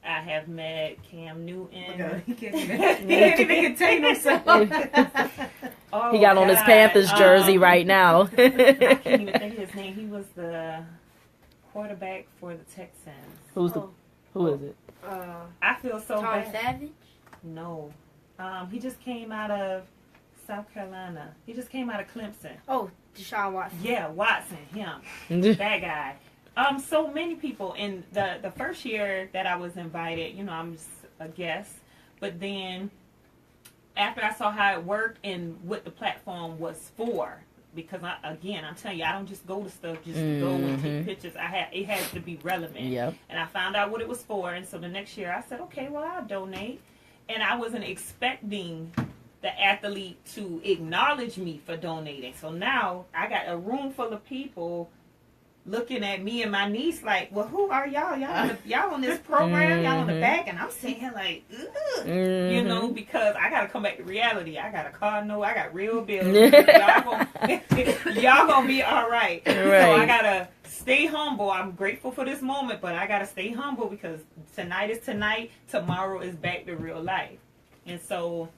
Speaker 1: I have met Cam Newton.
Speaker 4: He can't even contain himself.
Speaker 1: Oh,
Speaker 3: He got on his
Speaker 1: God.
Speaker 3: Panthers jersey right now.
Speaker 1: I can't even think of his name. He was the quarterback for the Texans.
Speaker 3: Who is it?
Speaker 1: I feel so
Speaker 5: Tom
Speaker 1: bad.
Speaker 5: Savage?
Speaker 1: No. He just came out of South Carolina. He just came out of Clemson.
Speaker 5: Oh, Deshaun Watson.
Speaker 1: Yeah, Watson, him. That guy. So many people. In the first year that I was invited, you know, I'm just a guest. But then after I saw how it worked and what the platform was for, because I'm telling you, I don't just go to stuff just to go and take pictures. It has to be relevant.
Speaker 3: Yep.
Speaker 1: And I found out what it was for, and so the next year I said, okay, well, I'll donate. And I wasn't expecting the athlete to acknowledge me for donating. So now I got a room full of people looking at me and my niece like, well, who are y'all? Y'all on this program? Y'all on the back? And I'm sitting here like, ugh. You know, because I got to come back to reality. I got a car note. I got real bills. y'all gonna be all right. So I got to stay humble. I'm grateful for this moment, but I got to stay humble because tonight is tonight. Tomorrow is back to real life. And so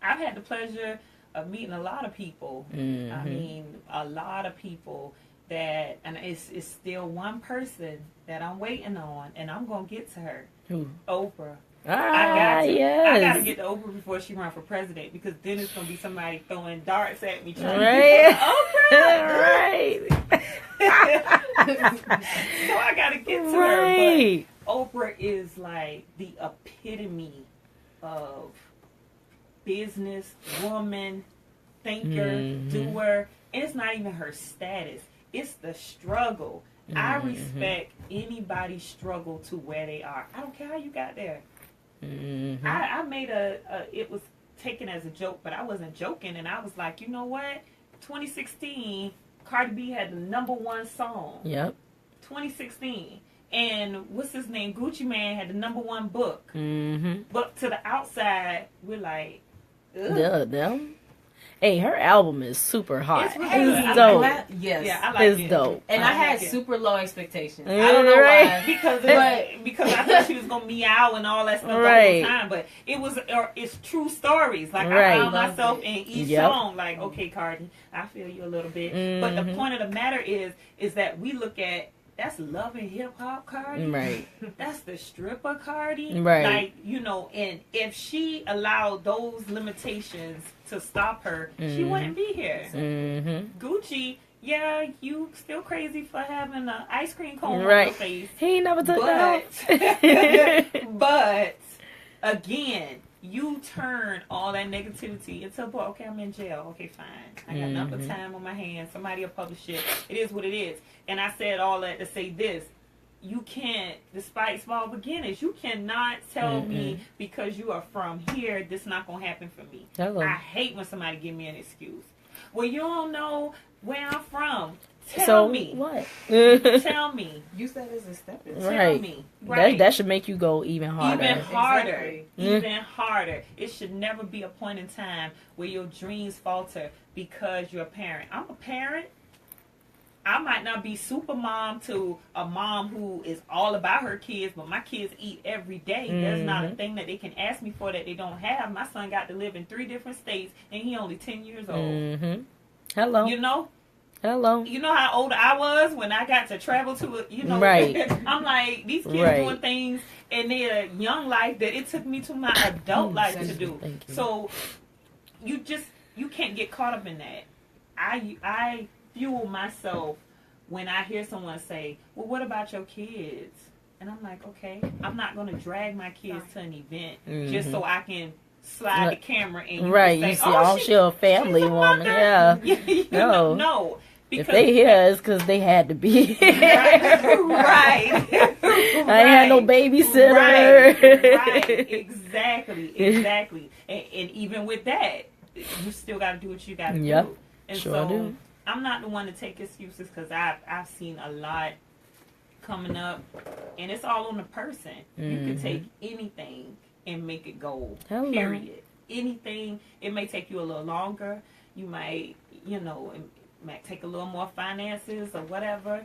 Speaker 1: I've had the pleasure of meeting a lot of people. I mean, a lot of people that, and it's still one person that I'm waiting on, and I'm going to get to her.
Speaker 3: Who?
Speaker 1: Oprah.
Speaker 3: Yes.
Speaker 1: I got to get to Oprah before she run for president, because then it's going to be somebody throwing darts at me trying to get to Oprah.
Speaker 3: Right.
Speaker 1: So I got to get to her. But Oprah is like the epitome of business woman, thinker, doer. And it's not even her status. It's the struggle. I respect anybody's struggle to where they are. I don't care how you got there. I made it was taken as a joke, but I wasn't joking. And I was like, you know what? 2016, Cardi B had the #1 song.
Speaker 3: Yep.
Speaker 1: 2016. And what's his name? Gucci Man had the #1 book. But to the outside, we're like, ugh.
Speaker 3: Them. Hey, her album is super hot.
Speaker 1: It's really
Speaker 3: It's dope.
Speaker 4: Yes.
Speaker 1: Yeah, I like
Speaker 3: It's
Speaker 1: it.
Speaker 3: dope.
Speaker 4: And I had
Speaker 1: it.
Speaker 4: super low expectations. I don't know
Speaker 3: Right.
Speaker 4: why.
Speaker 1: Because I thought she was gonna meow and all that stuff the
Speaker 3: Right.
Speaker 1: whole time, but it's true stories. Like
Speaker 3: Right.
Speaker 1: I found myself in each
Speaker 3: Yep.
Speaker 1: song. Like, okay, Cardi, I feel you a little bit. But the point of the matter is that we look at, that's love and hip hop Cardi.
Speaker 3: Right.
Speaker 1: That's the stripper Cardi.
Speaker 3: Right.
Speaker 1: Like, you know, and if she allowed those limitations to stop her, she wouldn't be here. Gucci, yeah, you still crazy for having an ice cream cone on your face.
Speaker 3: He never took that out.
Speaker 1: But again, you turn all that negativity into, boy, okay, I'm in jail. Okay, fine. I got enough of time on my hands. Somebody will publish it. It is what it is. And I said all that to say this. You can't, despite small beginnings, you cannot tell me because you are from here, this not going to happen for me.
Speaker 3: Hello.
Speaker 1: I hate when somebody give me an excuse. Well, you don't know where I'm from. Tell me.
Speaker 3: What?
Speaker 1: Tell me.
Speaker 4: Use that as a stepping.
Speaker 1: Tell me. Right.
Speaker 3: That should make you go even harder.
Speaker 1: Even harder.
Speaker 4: Exactly.
Speaker 1: Even harder. It should never be a point in time where your dreams falter because you're a parent. I'm a parent. I might not be super mom to a mom who is all about her kids, but my kids eat every day. There's not a thing that they can ask me for that they don't have. My son got to live in 3 different states, and he only 10 years old.
Speaker 3: Hello.
Speaker 1: You know?
Speaker 3: Hello.
Speaker 1: You know how old I was when I got to travel to, you know,
Speaker 3: Right.
Speaker 1: I'm like, these kids doing things in their young life that it took me to my adult life to do.
Speaker 3: Thank you.
Speaker 1: So you can't get caught up in that. I fuel myself when I hear someone say, well, what about your kids? And I'm like, okay, I'm not going to drag my kids to an event just so I can slide the camera and
Speaker 3: Right,
Speaker 1: say,
Speaker 3: you see, she's a family woman. Yeah.
Speaker 1: No.
Speaker 3: If they here, it's because they had to be.
Speaker 1: Right.
Speaker 3: I ain't had no babysitter.
Speaker 1: Right. Exactly. And even with that, you still got to do what you got to do. And
Speaker 3: sure do.
Speaker 1: I'm not the one to take excuses because I've seen a lot coming up, and it's all on the person. You can take anything and make it gold.
Speaker 3: Hello.
Speaker 1: Period. Anything. It may take you a little longer. You might, it might take a little more finances or whatever.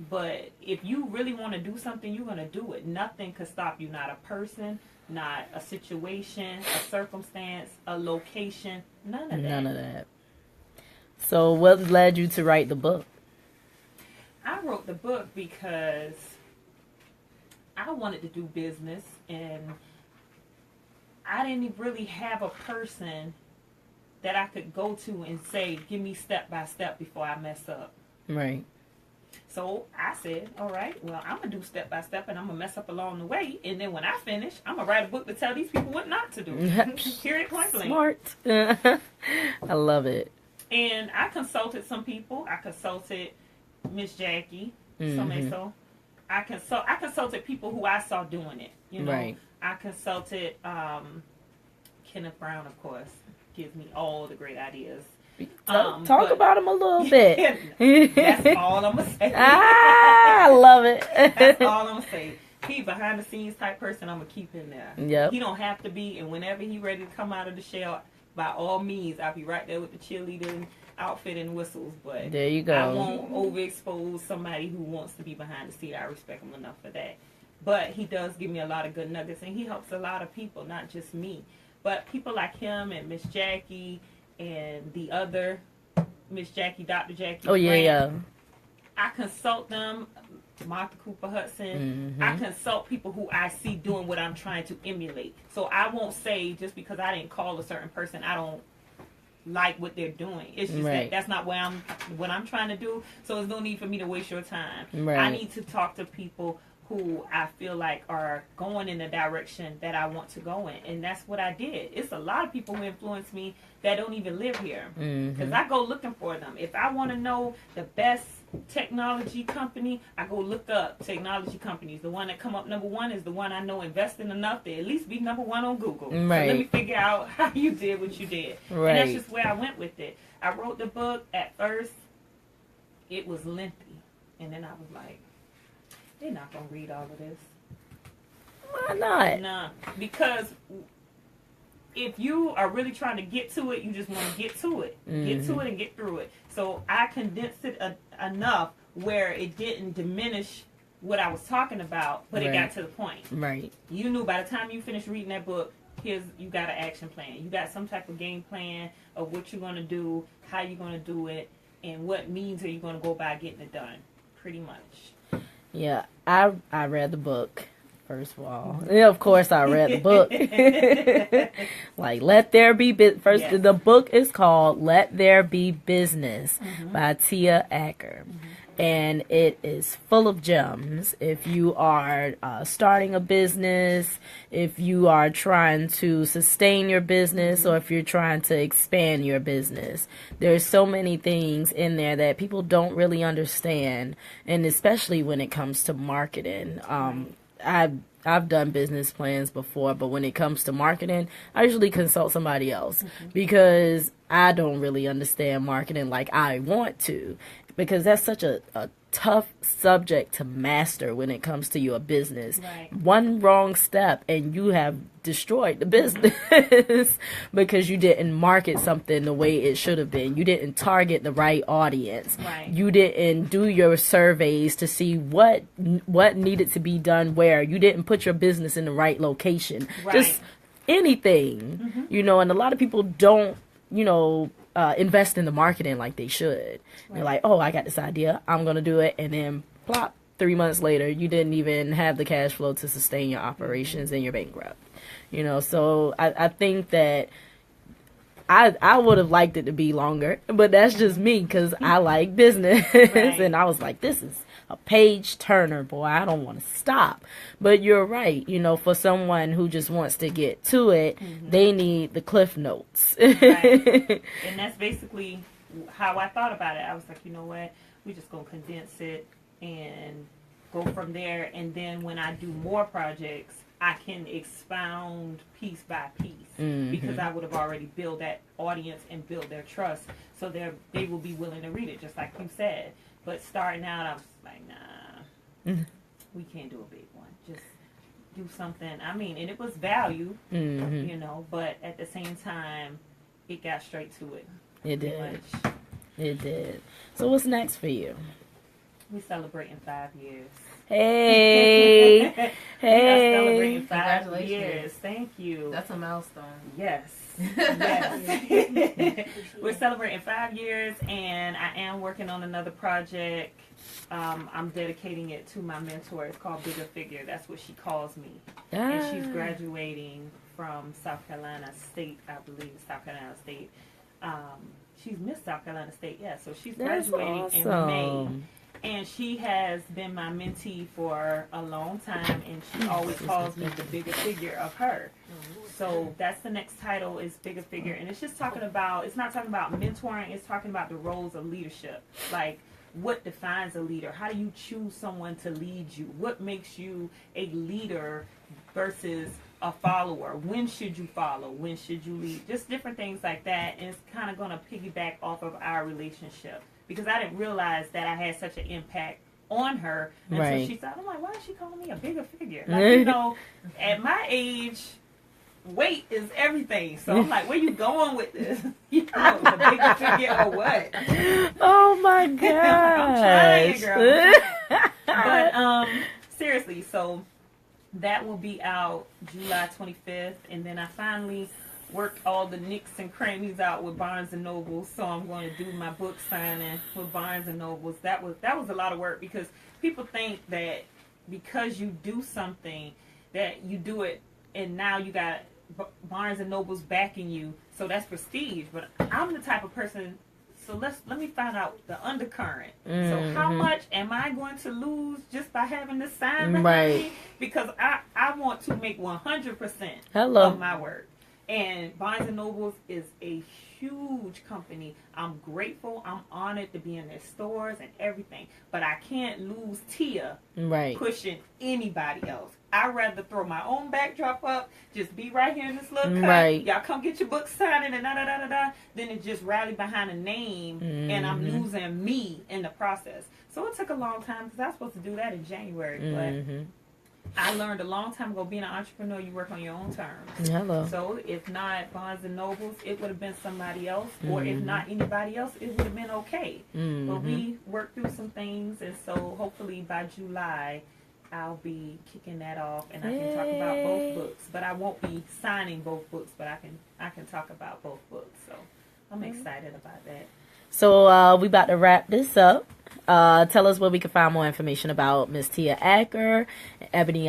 Speaker 1: But if you really want to do something, you're going to do it. Nothing could stop you. Not a person, not a situation, a circumstance, a location. None of that.
Speaker 3: None of that. So what led you to write the book?
Speaker 1: I wrote the book because I wanted to do business, and I didn't really have a person that I could go to and say, give me step by step before I mess up.
Speaker 3: Right.
Speaker 1: So I said, all right, well, I'm going to do step by step, and I'm going to mess up along the way. And then when I finish, I'm going to write a book to tell these people what not to do. Period, point blank.
Speaker 3: Smart. I love it.
Speaker 1: And I consulted some people. I consulted Miss Jackie, so. I consulted people who I saw doing it.
Speaker 3: Right.
Speaker 1: I consulted Kenneth Brown, of course, gives me all the great ideas.
Speaker 3: Talk about him a little bit.
Speaker 1: That's all I'm gonna say.
Speaker 3: I love it.
Speaker 1: That's all I'm gonna say. He behind the scenes type person. I'm gonna keep him there.
Speaker 3: Yep.
Speaker 1: He don't have to be, and whenever he ready to come out of the shell, by all means, I'll be right there with the cheerleading outfit and whistles. But
Speaker 3: there you go.
Speaker 1: I won't overexpose somebody who wants to be behind the scene. I respect him enough for that. But he does give me a lot of good nuggets, and he helps a lot of people, not just me. But people like him and Miss Jackie and the other Miss Jackie, Dr. Jackie.
Speaker 3: Oh, yeah,
Speaker 1: Grant,
Speaker 3: yeah.
Speaker 1: I consult them, Martha Cooper Hudson. I consult people who I see doing what I'm trying to emulate. So I won't say just because I didn't call a certain person, I don't like what they're doing. It's just that that's not what I'm trying to do. So there's no need for me to waste your time.
Speaker 3: Right.
Speaker 1: I need to talk to people who I feel like are going in the direction that I want to go in. And that's what I did. It's a lot of people who influence me that don't even live here. Because I go looking for them. If I want to know the best technology company, I go look up technology companies. The one that come up number one is the one I know investing enough to at least be number one on Google.
Speaker 3: Right.
Speaker 1: So let me figure out how you did what you did.
Speaker 3: Right.
Speaker 1: And that's just where I went with it. I wrote the book. At first, it was lengthy. And then I was like, they're not going to read all of this.
Speaker 3: Why not?
Speaker 1: Nah, because if you are really trying to get to it, you just want to get to it. Get to it and get through it. So I condensed it enough where it didn't diminish what I was talking about, but it got to the point.
Speaker 3: Right.
Speaker 1: You knew by the time you finished reading that book, you got an action plan. You got some type of game plan of what you're going to do, how you're going to do it, and what means are you going to go by getting it done, pretty much.
Speaker 3: Yeah, I read the book, first of all. Yeah, of course I read the book. Like, Let There Be First,
Speaker 1: Yes.
Speaker 3: The book is called Let There Be Business by Teia Acker. And it is full of gems. If you are starting a business, if you are trying to sustain your business, or if you're trying to expand your business, there's so many things in there that people don't really understand, and especially when it comes to marketing. I've done business plans before, but when it comes to marketing, I usually consult somebody else because I don't really understand marketing like I want to, because that's such a tough subject to master when it comes to your business.
Speaker 1: Right.
Speaker 3: One wrong step and you have destroyed the business because you didn't market something the way it should have been. You didn't target the right audience.
Speaker 1: Right.
Speaker 3: You didn't do your surveys to see what needed to be done where. You didn't put your business in the right location.
Speaker 1: Right.
Speaker 3: Just anything, and a lot of people don't, invest in the marketing like they should. Right. They're like, oh, I got this idea, I'm going to do it. And then plop, 3 months later, you didn't even have the cash flow to sustain your operations and you're bankrupt. So I think that I would have liked it to be longer, but that's just me because I like business. Right. And I was like, this is a page turner, boy. I don't want to stop. But you're right. For someone who just wants to get to it, they need the cliff notes.
Speaker 1: Right. And that's basically how I thought about it. I was like, you know what? We're just going to condense it and go from there. And then when I do more projects, I can expound piece by piece because I would have already built that audience and built their trust. So they will be willing to read it, just like you said. But starting out, I was like, nah, we can't do a big one. Just do something. And it was value, but at the same time, it got straight to it.
Speaker 3: It did. It did. So what's next for you?
Speaker 1: We celebrating 5 years.
Speaker 3: Hey.
Speaker 1: We are celebrating 5
Speaker 4: Congratulations.
Speaker 1: years. Thank you.
Speaker 4: That's a milestone.
Speaker 1: Yes. Yes. We're celebrating 5 years, and I am working on another project. I'm dedicating it to my mentor. It's called Bigger Figure. That's what she calls me. And she's graduating from South Carolina State, I believe, South Carolina State. She's Miss South Carolina State, yeah. So she's graduating in May. And she has been my mentee for a long time, and she always calls me the bigger figure of her. So that's the next title, is Bigger Figure. And it's just talking about, it's not talking about mentoring, it's talking about the roles of leadership. Like, what defines a leader? How do you choose someone to lead you? What makes you a leader versus a follower? When should you follow? When should you leave? Just different things like that. And it's kind of going to piggyback off of our relationship because I didn't realize that I had such an impact on her until she said, I'm like, why is she calling me a bigger figure? Like, you know, at my age, weight is everything. So I'm like, where you going with this? You know, the bigger figure or what?
Speaker 3: Oh my gosh.
Speaker 1: I'm trying, girl. But seriously, so that will be out July 25th, and then I finally worked all the nicks and crannies out with Barnes and Noble, so I'm going to do my book signing with Barnes and Nobles. That was a lot of work because people think that because you do something that you do it and now you got Barnes and Nobles backing you, so that's prestige. But I'm the type of person. So let me find out the undercurrent. So how much am I going to lose just by having this sign behind me? Because I want to make 100% of my work. And Barnes and Nobles is a huge company. I'm grateful. I'm honored to be in their stores and everything. But I can't lose Teia pushing anybody else. I'd rather throw my own backdrop up, just be right here in this little cut. Y'all come get your book signed and da-da-da-da-da. Then it just rally behind a name, and I'm losing me in the process. So it took a long time because I was supposed to do that in January. But I learned a long time ago, being an entrepreneur, you work on your own terms. So if not Barnes and Nobles, it would have been somebody else. Or if not anybody else, it would have been okay. But we worked through some things, and so hopefully by July, I'll be kicking that off, and I can talk about both books. But I won't be signing both books, but I can talk about both books. So I'm excited about that.
Speaker 3: So we about to wrap this up. Tell us where we can find more information about Miss Teia Acker, Ebony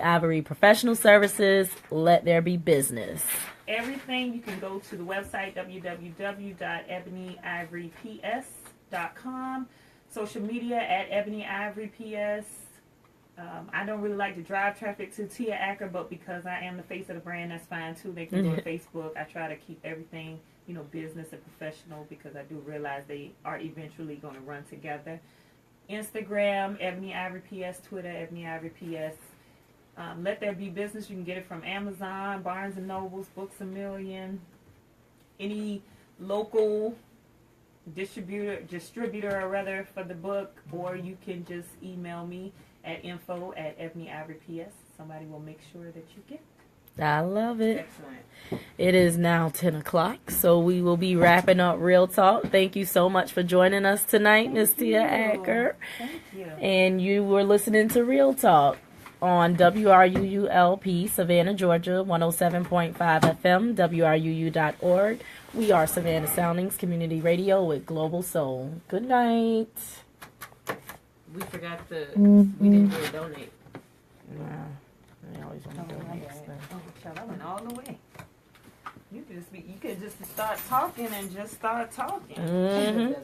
Speaker 3: Ivory Professional Services. Let there be business.
Speaker 1: Everything, you can go to the website www.ebonyivoryps.com. Social media at Ebony Ivory PS. I don't really like to drive traffic to Teia Acker, but because I am the face of the brand, that's fine too. They can go to Facebook. I try to keep everything, business and professional, because I do realize they are eventually going to run together. Instagram, Ebony Ivory PS. Twitter, Ebony Ivory PS. Let there be business. You can get it from Amazon, Barnes and Nobles, Books A Million, any local distributor or rather for the book, or you can just email me at info@ebonyivoryps. Somebody will make sure that you get it.
Speaker 3: I love it.
Speaker 1: Excellent.
Speaker 3: It is now 10 o'clock, so we will be wrapping up Real Talk. Thank you so much for joining us tonight, Miss Teia Acker.
Speaker 1: Thank you.
Speaker 3: And you were listening to Real Talk on WRUULP, Savannah, Georgia, 107.5 FM, WRUU.org. We are Savannah Soundings Community Radio with Global Soul. Good night.
Speaker 4: We forgot we didn't do a donate.
Speaker 3: Wow. I always want to donate stuff.
Speaker 1: Oh, child, I went all the way. You could just start talking and just start talking.
Speaker 3: That'd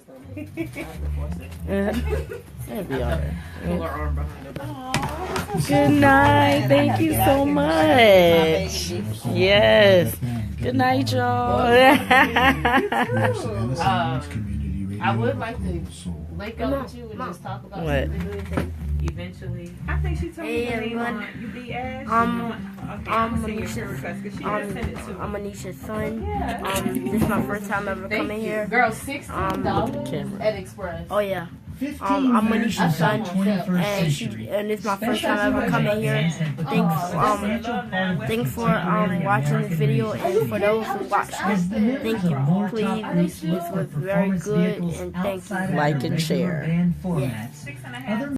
Speaker 3: be all right.
Speaker 4: Pull her arm behind her.
Speaker 3: Good night. Thank you so much. Yes. Good night, y'all.
Speaker 4: I would like to wake up with you and just talk about
Speaker 3: What?
Speaker 4: something eventually.
Speaker 1: I think she told me
Speaker 5: Hey,
Speaker 1: the name
Speaker 5: everyone.
Speaker 1: on you be Ash.
Speaker 5: I'm
Speaker 1: Anisha's request because she didn't send it to me.
Speaker 5: I'm Anisha's son.
Speaker 1: Yeah.
Speaker 5: This is my first time ever
Speaker 4: Thank
Speaker 5: coming
Speaker 4: you.
Speaker 5: here.
Speaker 4: Girl, $16
Speaker 3: camera.
Speaker 4: at Express.
Speaker 5: Oh yeah.
Speaker 6: 15
Speaker 5: I'm
Speaker 6: versions
Speaker 5: Manisha's
Speaker 6: of
Speaker 5: son,
Speaker 6: 21st
Speaker 5: and
Speaker 6: century.
Speaker 5: this is my first time ever coming here. Thanks for watching this video, and for those who watched this, thank you. Please, this was very good, and thank you.
Speaker 3: Like and share.
Speaker 6: Yes.
Speaker 1: 6.5.